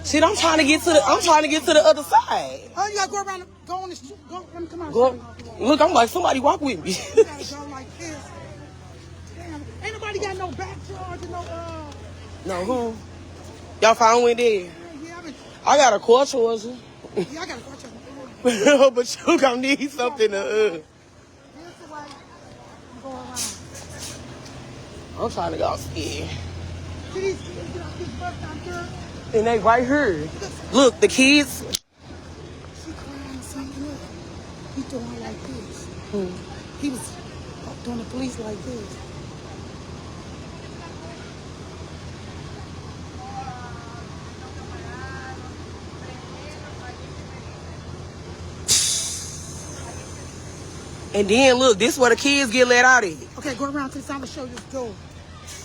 Shit, I'm trying to get to the other side. Oh, you gotta go around, go on the street, come on. Go, look, I'm like, somebody walk with me. You gotta go like this. Damn, ain't nobody got no back charge and no, No, who? Y'all found one there? Yeah, I got a core charger. I got a question. But you gonna need something to, Here's the way I'm going around. I'm trying to go scared. See these kids get off this bus down here? And they right here. Look, the kids. She crying, saying, look, he doing like this. He was doing the police like this. And then look, this is where the kids get let out of. Okay, go around to the side and show this door.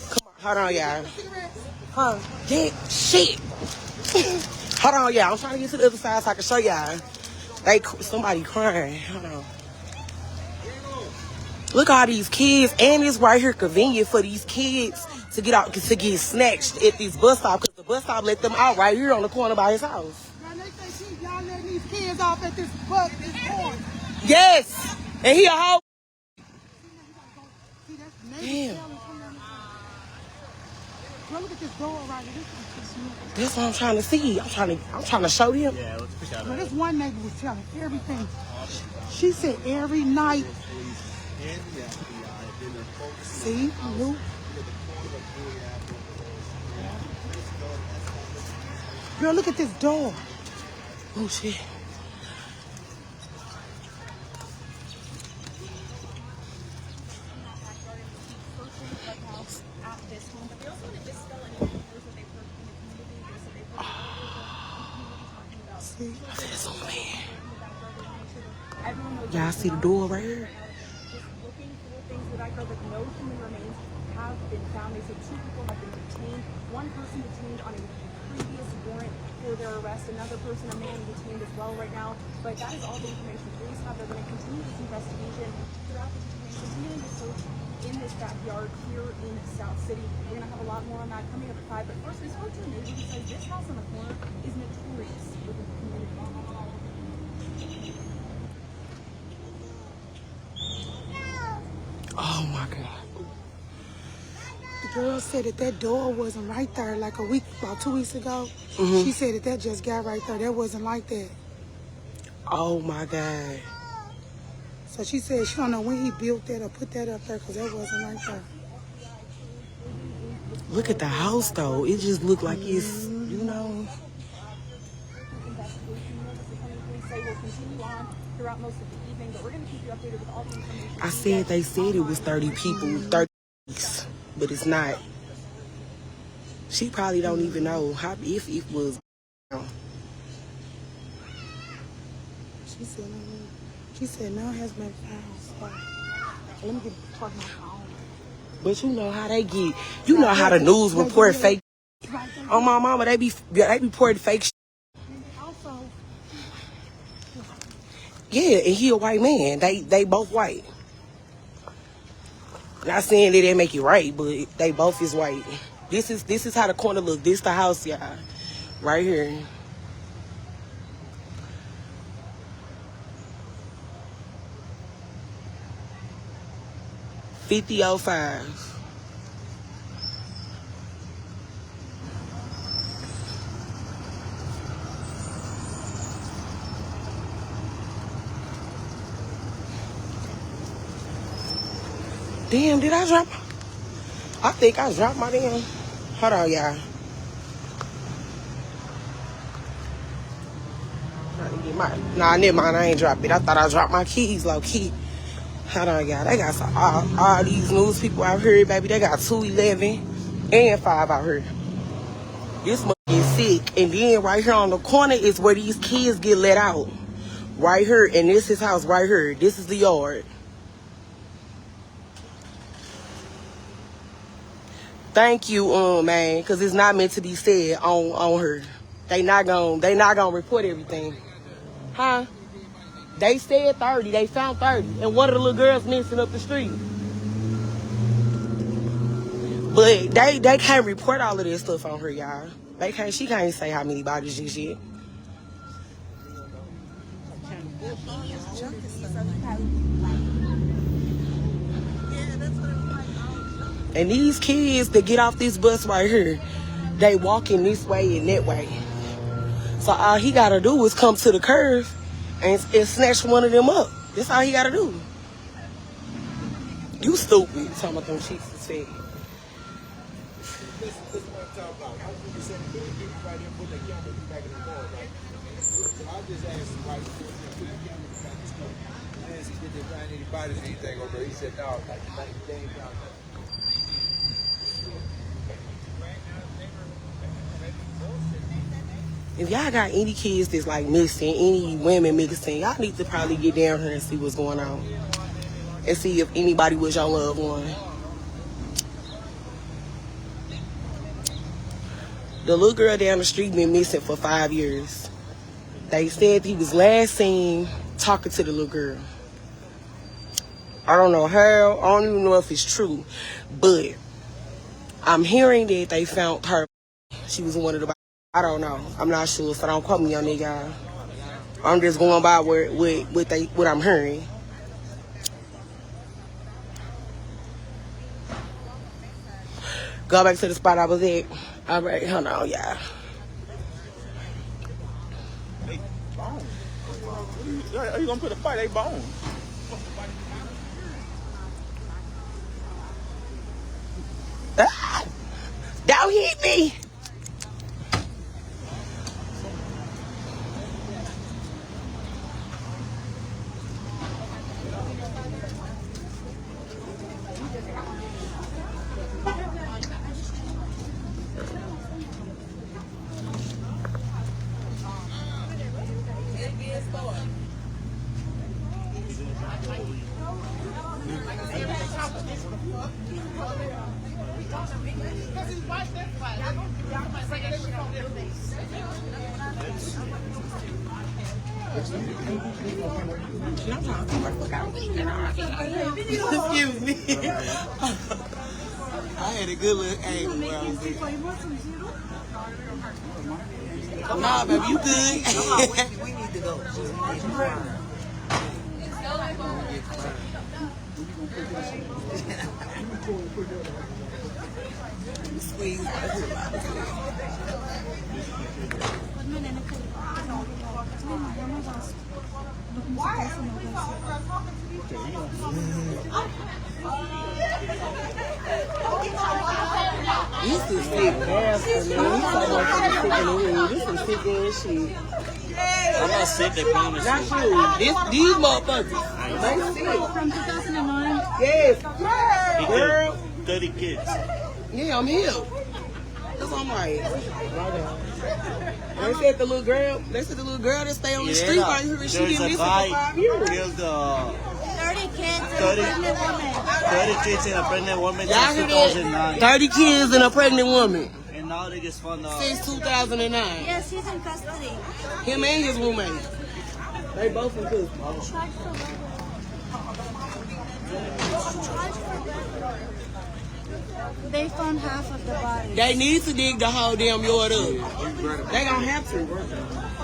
Come on, hold on, y'all. Huh? Yeah, shit. Hold on, y'all. I'm trying to get to the other side so I can show y'all. Somebody crying. Hold on. Look at all these kids, and it's right here convenient for these kids to get out, to get snatched at this bus stop, because the bus stop let them out right here on the corner by his house. Man, they say y'all letting these kids off at this corner. Yes, and he a whole. Damn. Girl, look at this door right here. That's what I'm trying to see. I'm trying to show them. Yeah, let's pick out. But this one neighbor was telling everything. She said every night. See, Luke. Girl, look at this door. Oh shit. See? That's so man. Y'all see the door right here? Looking for things that I heard that no human remains have been found. They said 2 people have been detained. 1 person detained on a previous warrant for their arrest. Another person, a man, detained as well right now. But that is all the information police have. They're going to continue this investigation throughout the detention, continuing to search in this backyard here in South City. We're going to have a lot more on that coming up at 5. But first, we spoke to a neighbor who says this house on the corner is notorious within the community. Oh my God. The girl said that door wasn't right there like about 2 weeks ago. Mhm. She said that just got right there. That wasn't like that. Oh my God. So she said she don't know when he built that or put that up there because that wasn't right there. Look at the house though. It just looked like it's, you know. Throughout most of the evening, but we're going to keep you updated with all the information. I said they said it was 30 people, 30 weeks, but it's not. She probably don't even know how if it was. She said none has been found. So let me get plug my phone. But you know how they get. You know how the news report fake. On my mama, they be reporting fake shit. Also, Yeah, and he a white man. They both white. Not saying that they make it right, but they both is white. This is how the corner look. This the house, y'all. Right here. $50.05. Damn, did I drop? I think I dropped my damn. Hold on, y'all. Nah, never mind. I ain't dropped it. I thought I dropped my keys low key. Hold on, y'all. They got some, all these news people out here, baby. They got 211 and 5 out here. This mother is sick. And then right here on the corner is where these kids get let out. Right here. And this is his house right here. This is the yard. Thank you, man, because it's not meant to be said on her. They not gonna report everything. Huh? They said 30. They found 30. And one of the little girls missing up the street. But they can't report all of this stuff on her, y'all. She can't say how many bodies and shit. And these kids that get off this bus right here, they walking this way and that way. So all he gotta do is come to the curve and snatch one of them up. That's all he gotta do. You stupid. Talking about them cheeks and fed. If y'all got any kids that's like missing, any women missing, y'all need to probably get down here and see what's going on. And see if anybody was your loved one. The little girl down the street been missing for 5 years. They said he was last seen talking to the little girl. I don't know how. I don't even know if it's true. But I'm hearing that they found her. She was one of the... I don't know. I'm not sure, so don't quote me on that, y'all. I'm just going by what I'm hearing. Go back to the spot I was at. All right, hold on, y'all. Are you gonna put a fight? They bone. Ah, don't hit me. Excuse me. I had a good little angle where I was at. Nah, baby, you good? We need to go. Squeeze. This is sick bastard, man. He's so motherfucking sick in the head. This is sick ass shit. I'm not sick, they promise Not you. These motherfuckers. They sick. From 2009? Yes. He Girl. 30 kids. Yeah, I'm here. That's all right. They said the little girl that stay on the street right here, she been missing for 5 years. Killed 30 kids and a 30 pregnant woman. 30 kids and a pregnant woman Y'all since hear 2009. that? 30 kids and a pregnant woman. And now they just found out. Since 2009. Yes, he's in custody. Him and his roommate. They both in custody. They found half of the body. They need to dig the whole damn yard up. They gonna have to.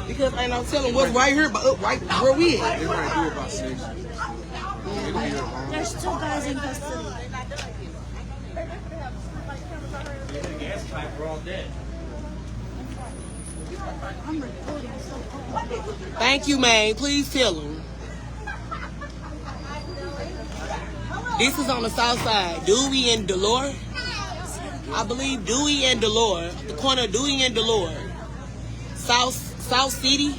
Because ain't no telling what's right here, but up right where we at. There's 2 guys in custody. I'm recording. Thank you, man. Please tell them. This is on the south side. Dewey and Delore. I believe Dewey and Delore. The corner of Dewey and Delore. South City.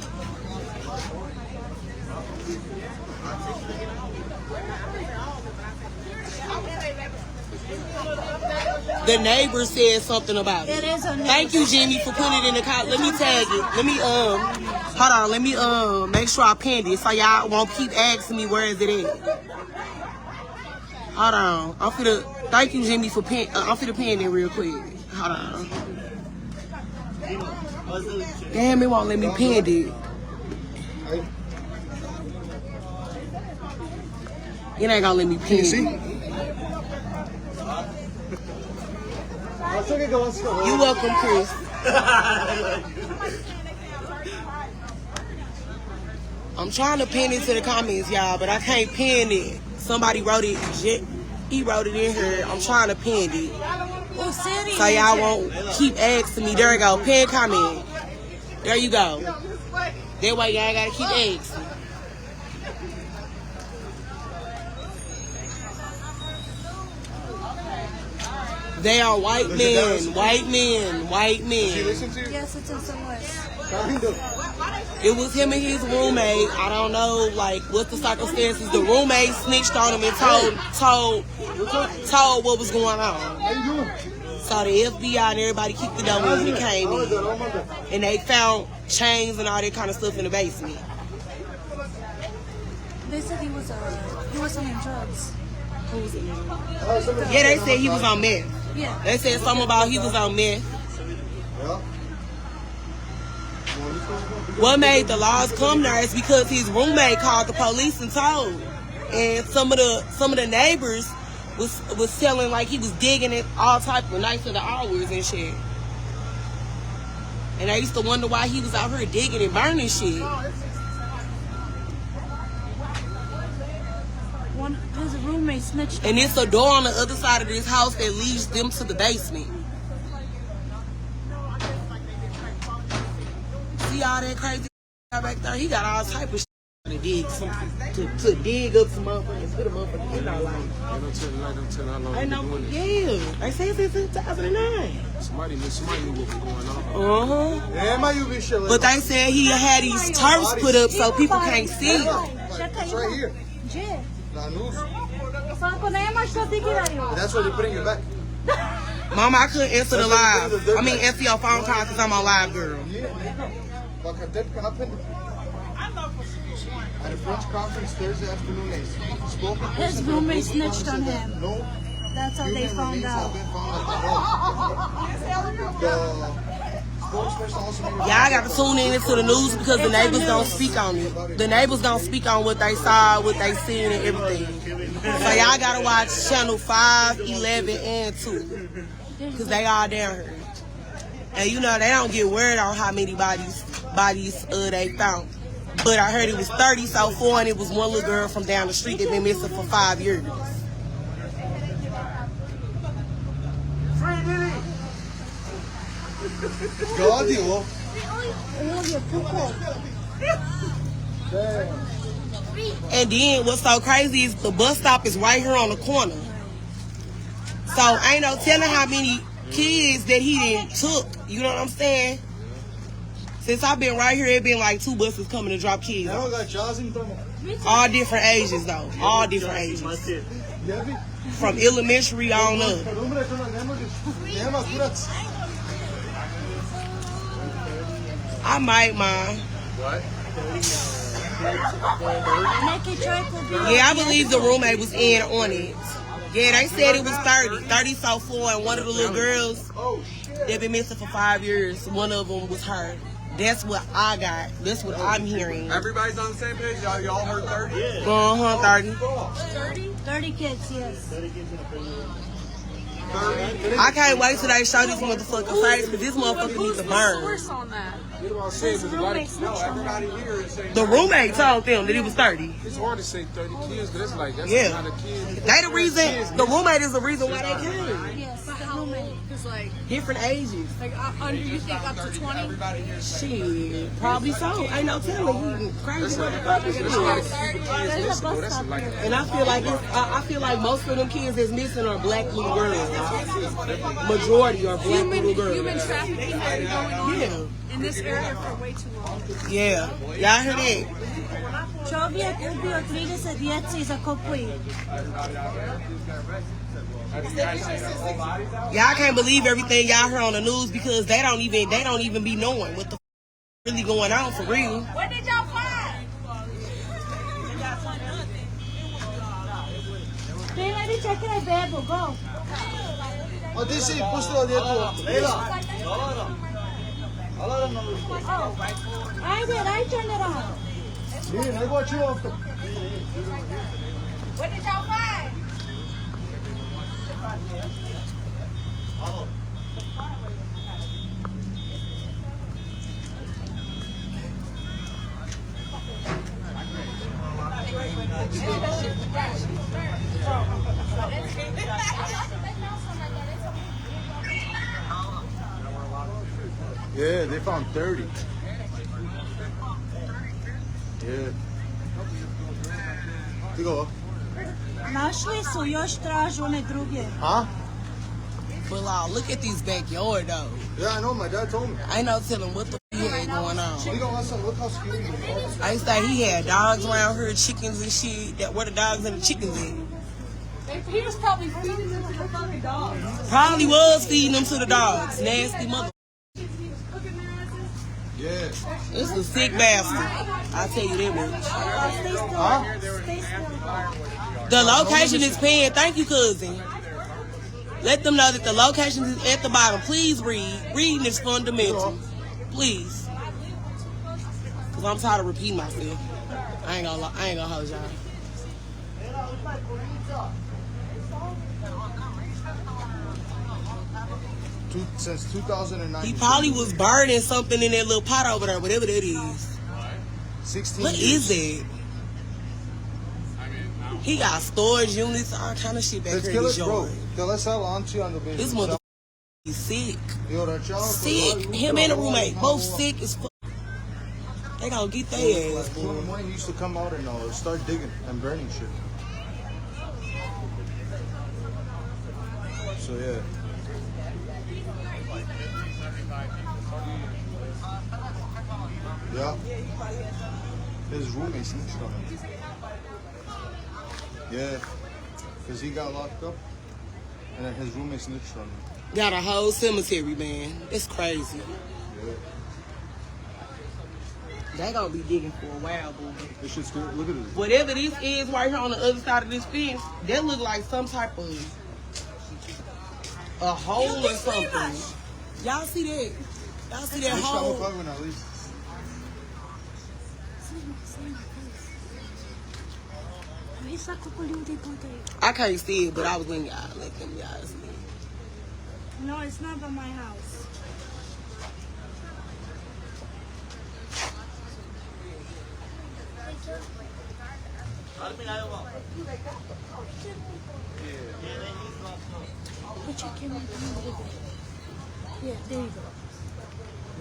The neighbor said something about it. It is a neighbor. Thank you, Jimmy, for putting it in the car. Let me tag it. Let me hold on. Let me make sure I pinned it so y'all won't keep asking me where is it at. Hold on. Thank you, Jimmy, for I'm finna pin it real quick. Hold on. Damn, it won't let me pin it. It ain't gonna let me pin it. You welcome, Chris. I'm trying to pin it to the comments, y'all, but I can't pin it. Somebody wrote it. He wrote it in here. I'm trying to pin it. So y'all won't keep asking me. There you go. Pin comment. There you go. That way y'all gotta keep asking. They are white men. White men. White men. Yes, it's in St. Louis. It was him and his roommate. I don't know, like, what's the circumstances. The roommate snitched on him and told what was going on. So the FBI and everybody kicked the door in and came in. And they found chains and all that kind of stuff in the basement. They said he was selling drugs. Yeah, they said he was on meth. Yeah. They said something about he was on meth. What made the laws come there is because his roommate called the police and told. And some of the neighbors was telling like he was digging it all type of nights of the hours and shit. And I used to wonder why he was out here digging and burning shit. One his roommate snitched. And it's a door on the other side of this house that leads them to the basement. See all that crazy back there? He got all type of shit to dig to dig up some motherfuckers and put them up, you know, like. I know, yeah. I say since 2009. Somebody knew what was going on. But they said he had these turfs put up so people can't see him. It's right here. That's why they put in your back. Mama, I couldn't answer the live. I mean, answer your phone call because I'm on live, girl. At a French conference Thursday afternoon, His roommate snitched on him. No. That's how they found out. Y'all got to tune in into the news because the neighbors don't speak on it. The neighbors don't speak on what they saw, what they seen, and everything. So y'all got to watch channel 5, 11, and 2 because they all down here. And you know they don't get word on how many bodies they found. But I heard it was 30 so far, and it was one little girl from down the street that been missing for 5 years. And then what's so crazy is the bus stop is right here on the corner. So ain't no telling how many kids that he didn't took. You know what I'm saying? Since I've been right here, it been like 2 buses coming to drop kids off. All different ages though. All different ages. From elementary on up. I might mind. What? Yeah, I believe the roommate was in on it. Yeah, they said it was 30. 30 so far, and one of the little girls that been missing for 5 years, one of them was her. That's what I got. That's what I'm hearing. Everybody's on the same page? Y'all heard 30? Yeah. 30? 30 kids, yes. I can't wait till they show this motherfucking face because this motherfucker needs to burn. On that? The roommate told them that it was 30. It's hard to say 30 kids, but it's like that's Yeah. not a kid. They the reason, the roommate is the reason why they came. Yes, but how many? Because like Different ages. Like under, you think up to 20? Shit, probably so. Ain't no telling. He crazy motherfuckers. And I feel like most of them kids that's missing are black little girls. Majority are black little girls. Human trafficking has been going on Yeah. in this area for way too long. Yeah. Y'all heard that? Čovjek ubio 30 djece za kopuji. Y'all can't believe everything y'all heard on the news because they don't even be knowing what the really going on for real. What did y'all find? They let me check it bebo, go. Oh, this is pusto dentro. Oh, I turn it on. I got you off the. What did y'all find? Yeah, they found 30. Yeah. Našli su još tražu one druge. Huh? But look at this backyard though. Yeah, I know. My dad told me. I ain't no telling what the he had going on. We don't listen. Look how skinny he is. I used to say he had dogs around here, chickens and shit. That where the dogs and the chickens at. He was probably feeding them to the fucking dogs. Probably was feeding them to the dogs. Nasty mother. Yeah. It's a sick bastard. I'll tell you that much. Stay still. The location is pinned. Thank you, cousin. Let them know that the location is at the bottom. Please read. Reading is fundamental. Please. Because I'm tired of repeating myself. I ain't gonna hold y'all. Since 2009. He probably was burning something in that little pot over there, whatever that is. 16 What years. is it? He got storage units, all kind of shit back Let's here kill in it, the bro. yard. Let's sell on to on the business. This mother is sick. Yo, that y'all. Sick. Him and the roommate, both sick as fuck. They gonna get their ass. 2 in the morning, he used to come out and start digging and burning shit. So yeah. Yeah. His roommate snitched on him. Yeah. Because he got locked up. And then his roommate snitched on him. Got a whole cemetery, man. It's crazy. Yeah. They gonna be digging for a while, boy. This shit's good. Look at this. Whatever this is right here on the other side of this fence, that look like some type of a hole or something. Y'all see that? Y'all see that hole? I can't see it, but I was letting y'all let them y'all see it. No, it's not by my house. Yeah, there you go.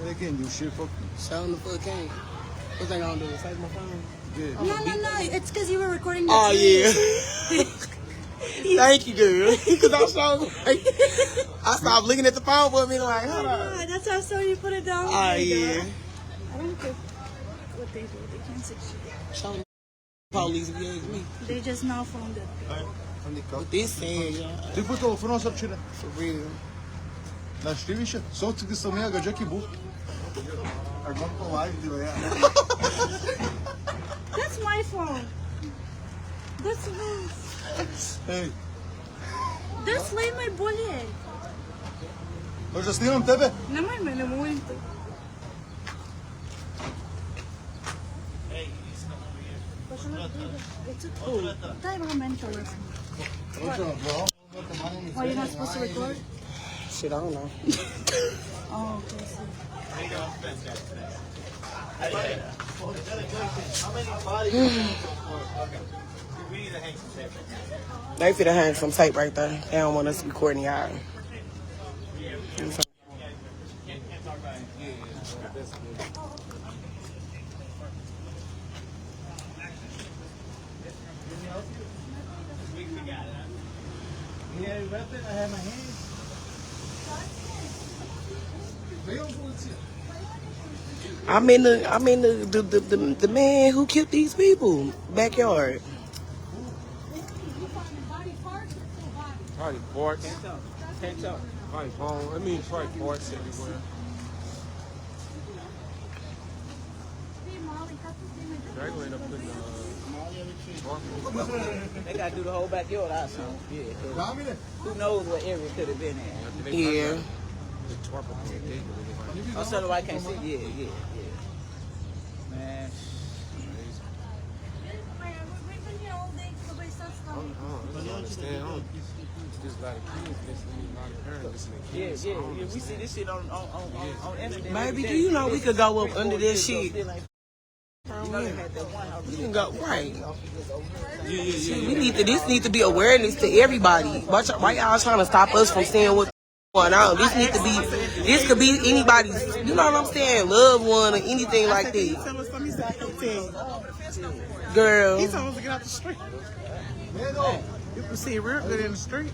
They can't do shit. Fuck you. Show them the fuck can't. What they gonna do? Take my phone? Yeah. No. It's because you were recording the Oh, yeah. Thank you, girl. Because I stopped looking at the phone for a minute like, hold on. Yeah, that's how I saw you put it down. Oh, yeah. I don't care what they do. They can't say shit. Show them police if you ask me. They just now found it. What this saying, y'all? Ти по телефона съобщи. For real. Значи ти виж, соци ги съм я гаджак и бух. That's my phone. That's his. Ей, That's like my bullet. може да снимам тебе? Немай мене, моите. It's a cool. Time mental lesson. Why you're not supposed to record? Shit, I don't know. Oh, okay. They finna hang some tape right there. They don't want us recording y'all. I'm in the man who killed these people backyard. Probably parts. Can't tell. Probably bone. I mean, probably parts everywhere. They're going to put They got to do the whole backyard also. Yeah. Who knows what area could have been in? Yeah. Oh, so I can't see. Yeah. Man. I don't understand. There's a lot of kids listening, a lot of parents listening. Yeah. We see this shit on internet. Baby, do you know we could go up under that shit? You can go right. We need to. This needs to be awareness to everybody. Why y'all trying to stop us from seeing what's going on? This needs to be. This could be anybody's. You know what I'm saying? Loved one or anything like that. Girl. He told us to get out the street. You can see real good in the street.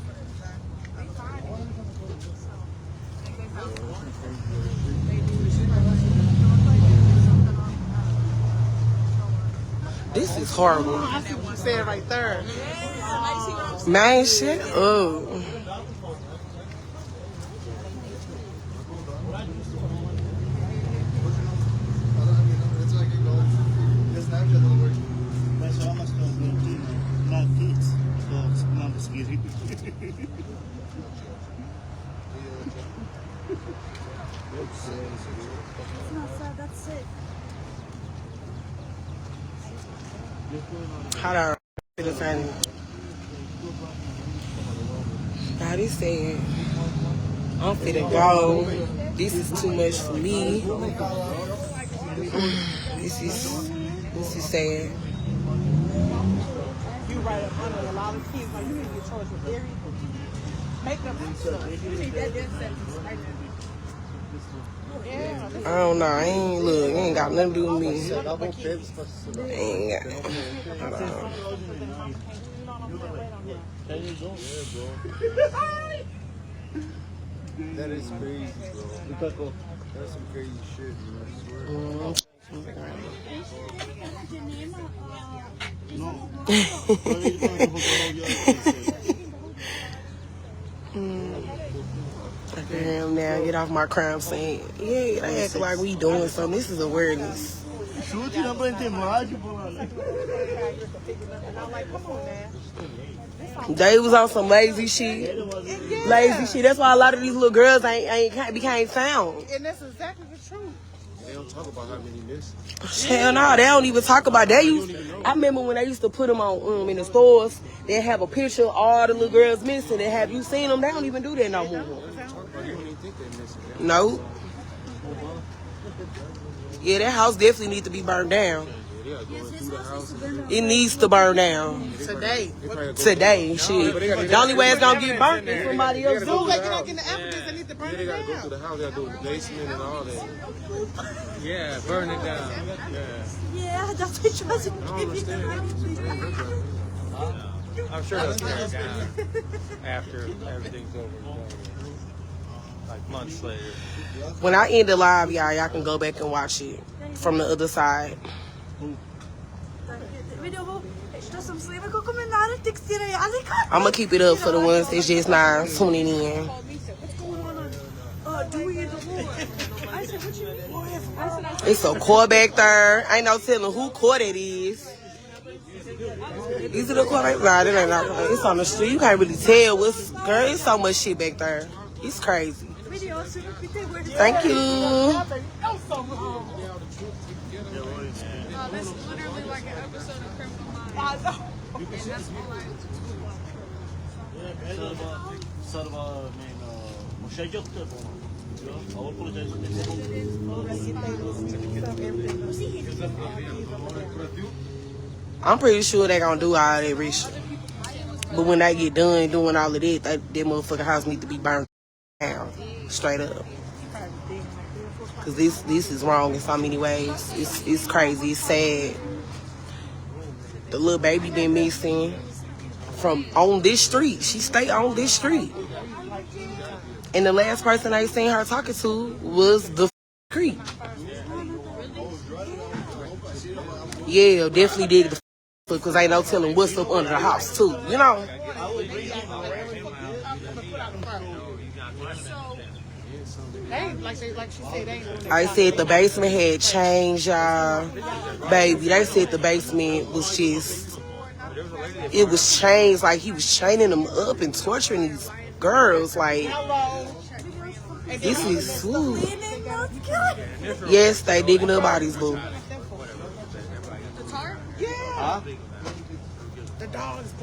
This is horrible. I see what you said right there. Man, shit up. It's not sad, that's it. Hold on. God, he said, I'm finna go. This is too much for me. This is sad. You right up under a lot of kids. Like, you need to get charged with every makeup stuff. You need that death sentence right now. Yeah. I don't know. I ain't look. It ain't got nothing to do with me. Ain't got. Hold on. That is crazy, bro. That's some crazy shit, I can hear him now. Get off my crime scene. Yeah, they act like we doing something. This is awareness. They was on some lazy shit. Lazy shit. That's why a lot of these little girls became found. And that's exactly the truth. They don't talk about how many missing. Hell no, they don't even talk about that. I remember when they used to put them on in the stores. They have a picture of all the little girls missing. And have you seen them? They don't even do that no more. No. Yeah, that house definitely needs to be burned down. It needs to burn down. Today. Shit. The only way it's gonna get burnt is somebody else do They it. cannot get the evidence. They need to burn it They gotta down. go through the house. They gotta go to the basement and all that. Yeah, burn it down. Yeah, that's what you're supposed to I don't understand. I'm sure they'll tear it down after everything's over. Like months later. When I end the live, y'all can go back and watch it from the other side. I'm gonna keep it up for the ones that's just now tuning in. It's a court back there. Ain't no telling who court it is. Is it a court back there? Nah, that ain't not. It's on the street. You can't really tell what's. Girl, it's so much shit back there. It's crazy. Thank you. That's literally like an episode of Criminal Minds. I'm pretty sure they gonna do all that rich shit. But when they get done doing all of that, that motherfucking house need to be burned down. Straight up. Cause this is wrong in so many ways. It's crazy, it's sad. The little baby been missing from on this street. She stayed on this street. And the last person I seen her talking to was the creep. Yeah, definitely did the because ain't no telling what's up under the house too, you know? I said the basement had changed, y'all. Baby, they said the basement was just, it was changed, like he was chaining them up and torturing these girls, like, this is, ooh. Yes, they digging up bodies, boo.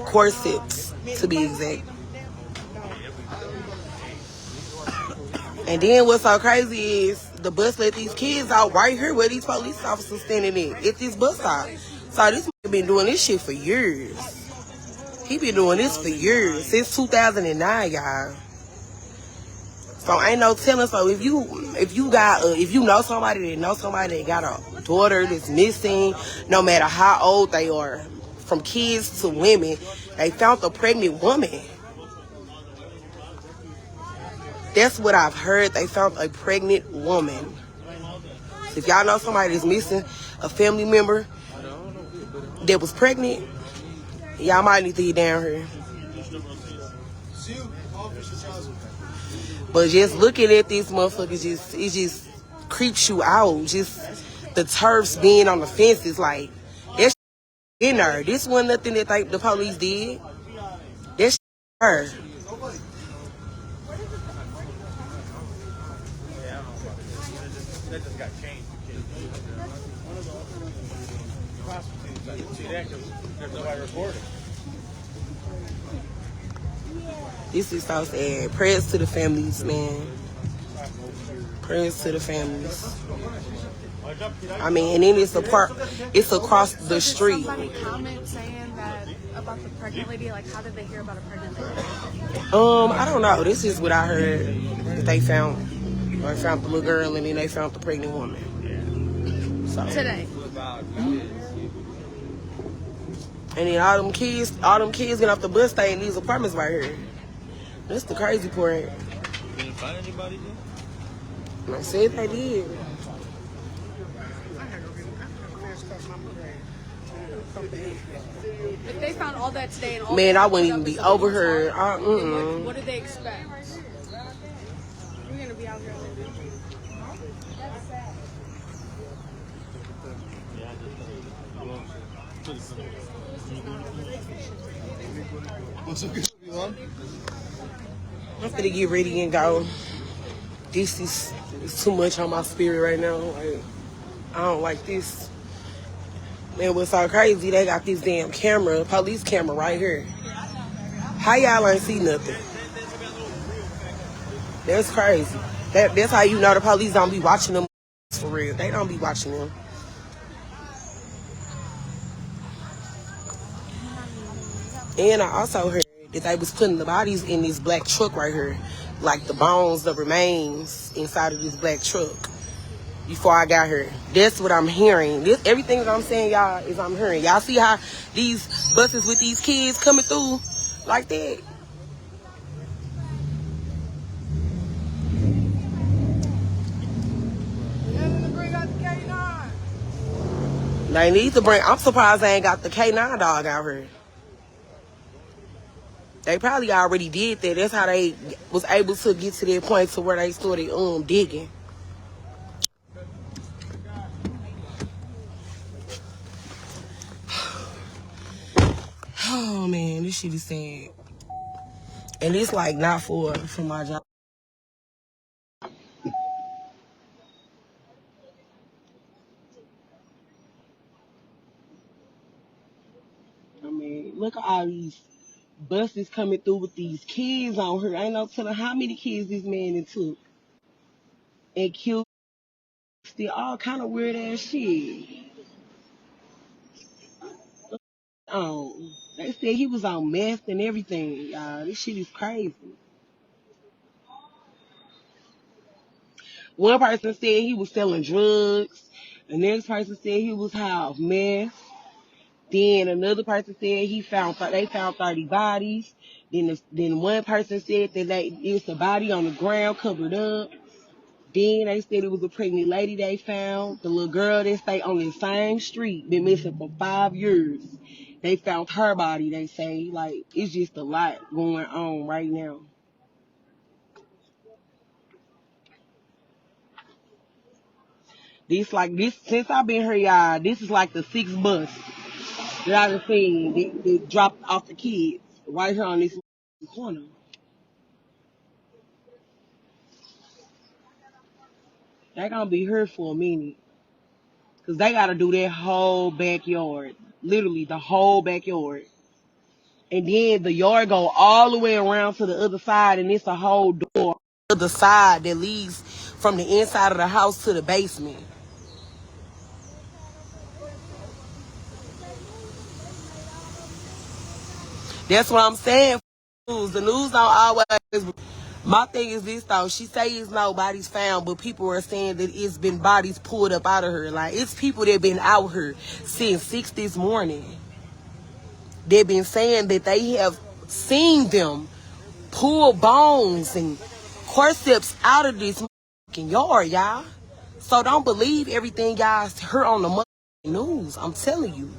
Corsets, to be exact. And then what's so crazy is the bus let these kids out right here where these police officers standing at this bus stop. So this man been doing this shit for years. He been doing this for years, since 2009, y'all. So ain't no telling. So if you know somebody that got a daughter that's missing, no matter how old they are, from kids to women, they found a pregnant woman. That's what I've heard. They found a pregnant woman. So if y'all know somebody that's missing, a family member that was pregnant, y'all might need to get down here. But just looking at these motherfuckers, it just creeps you out. Just the turfs being on the fences, like, that shit in there. This wasn't nothing that the police did. That shit her. That just got changed. Prostitutes, I can see that because there's nobody recording. This is so sad. Prayers to the families, man. Prayers to the families. I mean, and then it's it's across the street. Somebody comment saying that about the pregnant lady. Like, how did they hear about a pregnant lady? I don't know. This is what I heard that they found. They found the little girl and then they found the pregnant woman. So. Today. And then all them kids getting off the bus stay in these apartments right here. That's the crazy part. You didn't find anybody yet? I said they did. If they found all that today and all Man, I wouldn't even be over her. What did they expect? We're gonna be out here. I'm gonna get ready and go. This is too much on my spirit right now. Like, I don't like this. Man, what's so crazy, they got this damn camera, police camera right here. How y'all ain't see nothing? That's crazy. That's how you know the police don't be watching them for real. They don't be watching them. And I also heard that they was putting the bodies in this black truck right here. Like the bones, the remains inside of this black truck before I got here. That's what I'm hearing. Everything that I'm saying, y'all, is I'm hearing. Y'all see how these buses with these kids coming through like that? They need to bring, I'm surprised they ain't got the K9 dog out here. They probably already did that. That's how they was able to get to that point to where they started digging. Oh man, this shit is sad. And it's like not for my job. I mean, look at all these buses coming through with these kids on her. I ain't no telling how many kids this man done took and killed. Still all kind of weird ass shit. They said he was on meth and everything, y'all. This shit is crazy. One person said he was selling drugs. The next person said he was high off meth. Then another person said they found 30 bodies. Then one person said that it was a body on the ground covered up. Then they said it was a pregnant lady they found. The little girl that stayed on the same street, been missing for 5 years. They found her body, they say. Like, it's just a lot going on right now. Since I've been here, y'all, this is like the 6th bus that I've seen. They dropped off the kids right here on this corner. They gonna be here for a minute. Because they gotta do their whole backyard. Literally, the whole backyard. And then the yard go all the way around to the other side, and it's a whole door on the other side that leads from the inside of the house to the basement. That's what I'm saying. The news don't always. My thing is this though. She say it's no bodies found, but people are saying that it's been bodies pulled up out of her. Like, it's people that been out here since 6 this morning. They've been saying that they have seen them pull bones and corpses out of this yard, y'all. So don't believe everything y'all heard on the news. I'm telling you.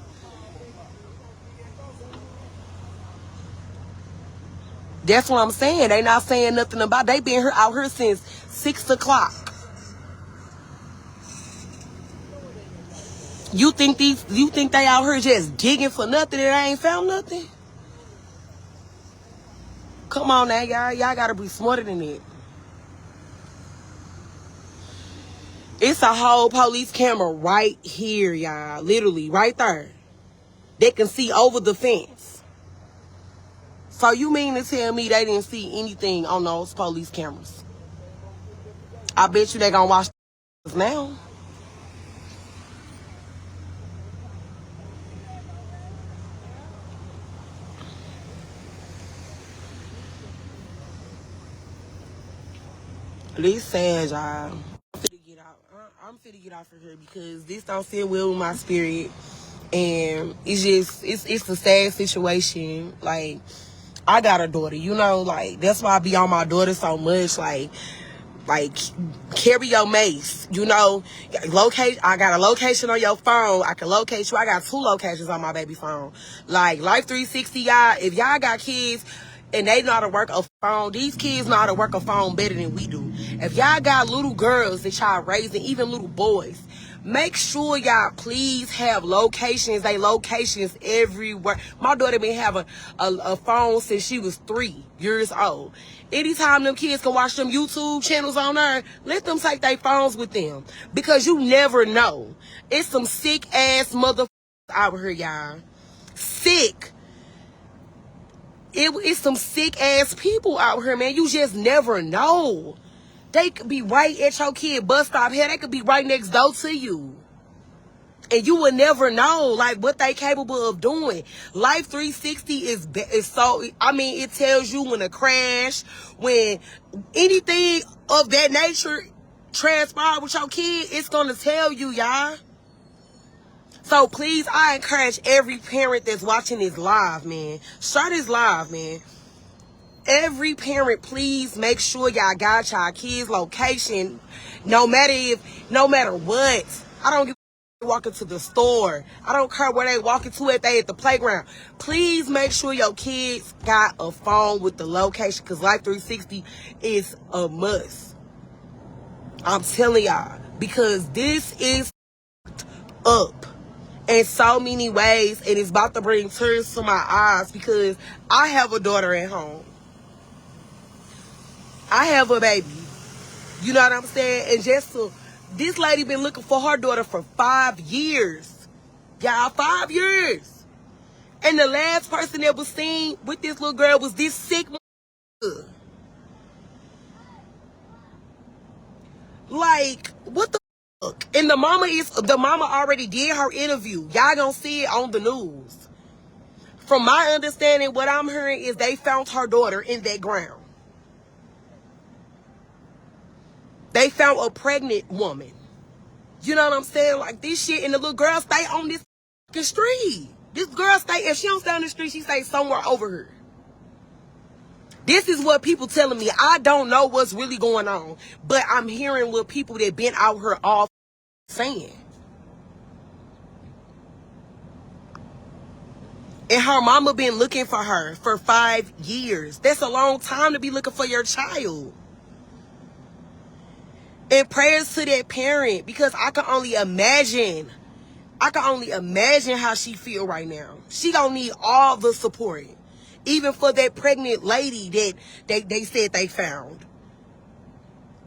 That's what I'm saying. They not saying nothing about. They been out here since 6 o'clock. You think they out here just digging for nothing and they ain't found nothing? Come on now, y'all. Y'all gotta be smarter than that. It's a whole police camera right here, y'all. Literally, right there. They can see over the fence. So you mean to tell me they didn't see anything on those police cameras? I bet you they gonna watch now. This sad, y'all. I'm finna get off of here because this don't sit well with my spirit. And it's a sad situation. Like, I got a daughter, you know, like, that's why I be on my daughter so much. Like carry your mace, you know, locate. I got a location on your phone. I can locate you. I got 2 locations on my baby phone. Like, Life 360, y'all, if y'all got kids and they know how to work a phone, these kids know how to work a phone better than we do. If y'all got little girls that y'all raising, even little boys, make sure y'all please have locations. They locations everywhere. My daughter been having a phone since she was 3 years old. Anytime them kids can watch them YouTube channels on there, let them take their phones with them. Because you never know. It's some sick ass motherfuckers out here, y'all. Sick. It's some sick ass people out here, man. You just never know. They could be right at your kid bus stop here. They could be right next door to you. And you will never know, like, what they capable of doing. Life 360 is so, I mean, it tells you when a crash, when anything of that nature transpire with your kid, it's going to tell you, y'all. So, please, I encourage every parent that's watching this live, man. Share this live, man. Every parent, please make sure y'all got y'all kids' location. No matter what. I don't give a walking to the store. I don't care where they walking to if they at the playground. Please make sure your kids got a phone with the location, because Life 360 is a must. I'm telling y'all, because this is up in so many ways, and it's about to bring tears to my eyes, because I have a daughter at home. I have a baby. You know what I'm saying? And this lady been looking for her daughter for 5 years. Y'all, 5 years. And the last person that was seen with this little girl was this sick mother. Like, what the fuck? And the mama already did her interview. Y'all gonna see it on the news. From my understanding, what I'm hearing is they found her daughter in that ground. They found a pregnant woman. You know what I'm saying? Like, this shit, and the little girl stay on this fucking street. This girl stay, if she don't stay on the street, she stay somewhere over here. This is what people telling me. I don't know what's really going on, but I'm hearing what people that been out here all saying. And her mama been looking for her for 5 years. That's a long time to be looking for your child. And prayers to that parent, because I can only imagine how she feel right now. She gonna need all the support, even for that pregnant lady that they said they found.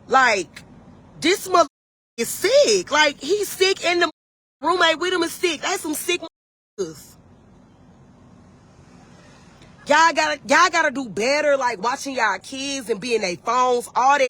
Like, this mother is sick. Like, he's sick, and the roommate with him is sick. That's some sick motherfuckers. Y'all gotta do better, like watching y'all kids and being their phones, all that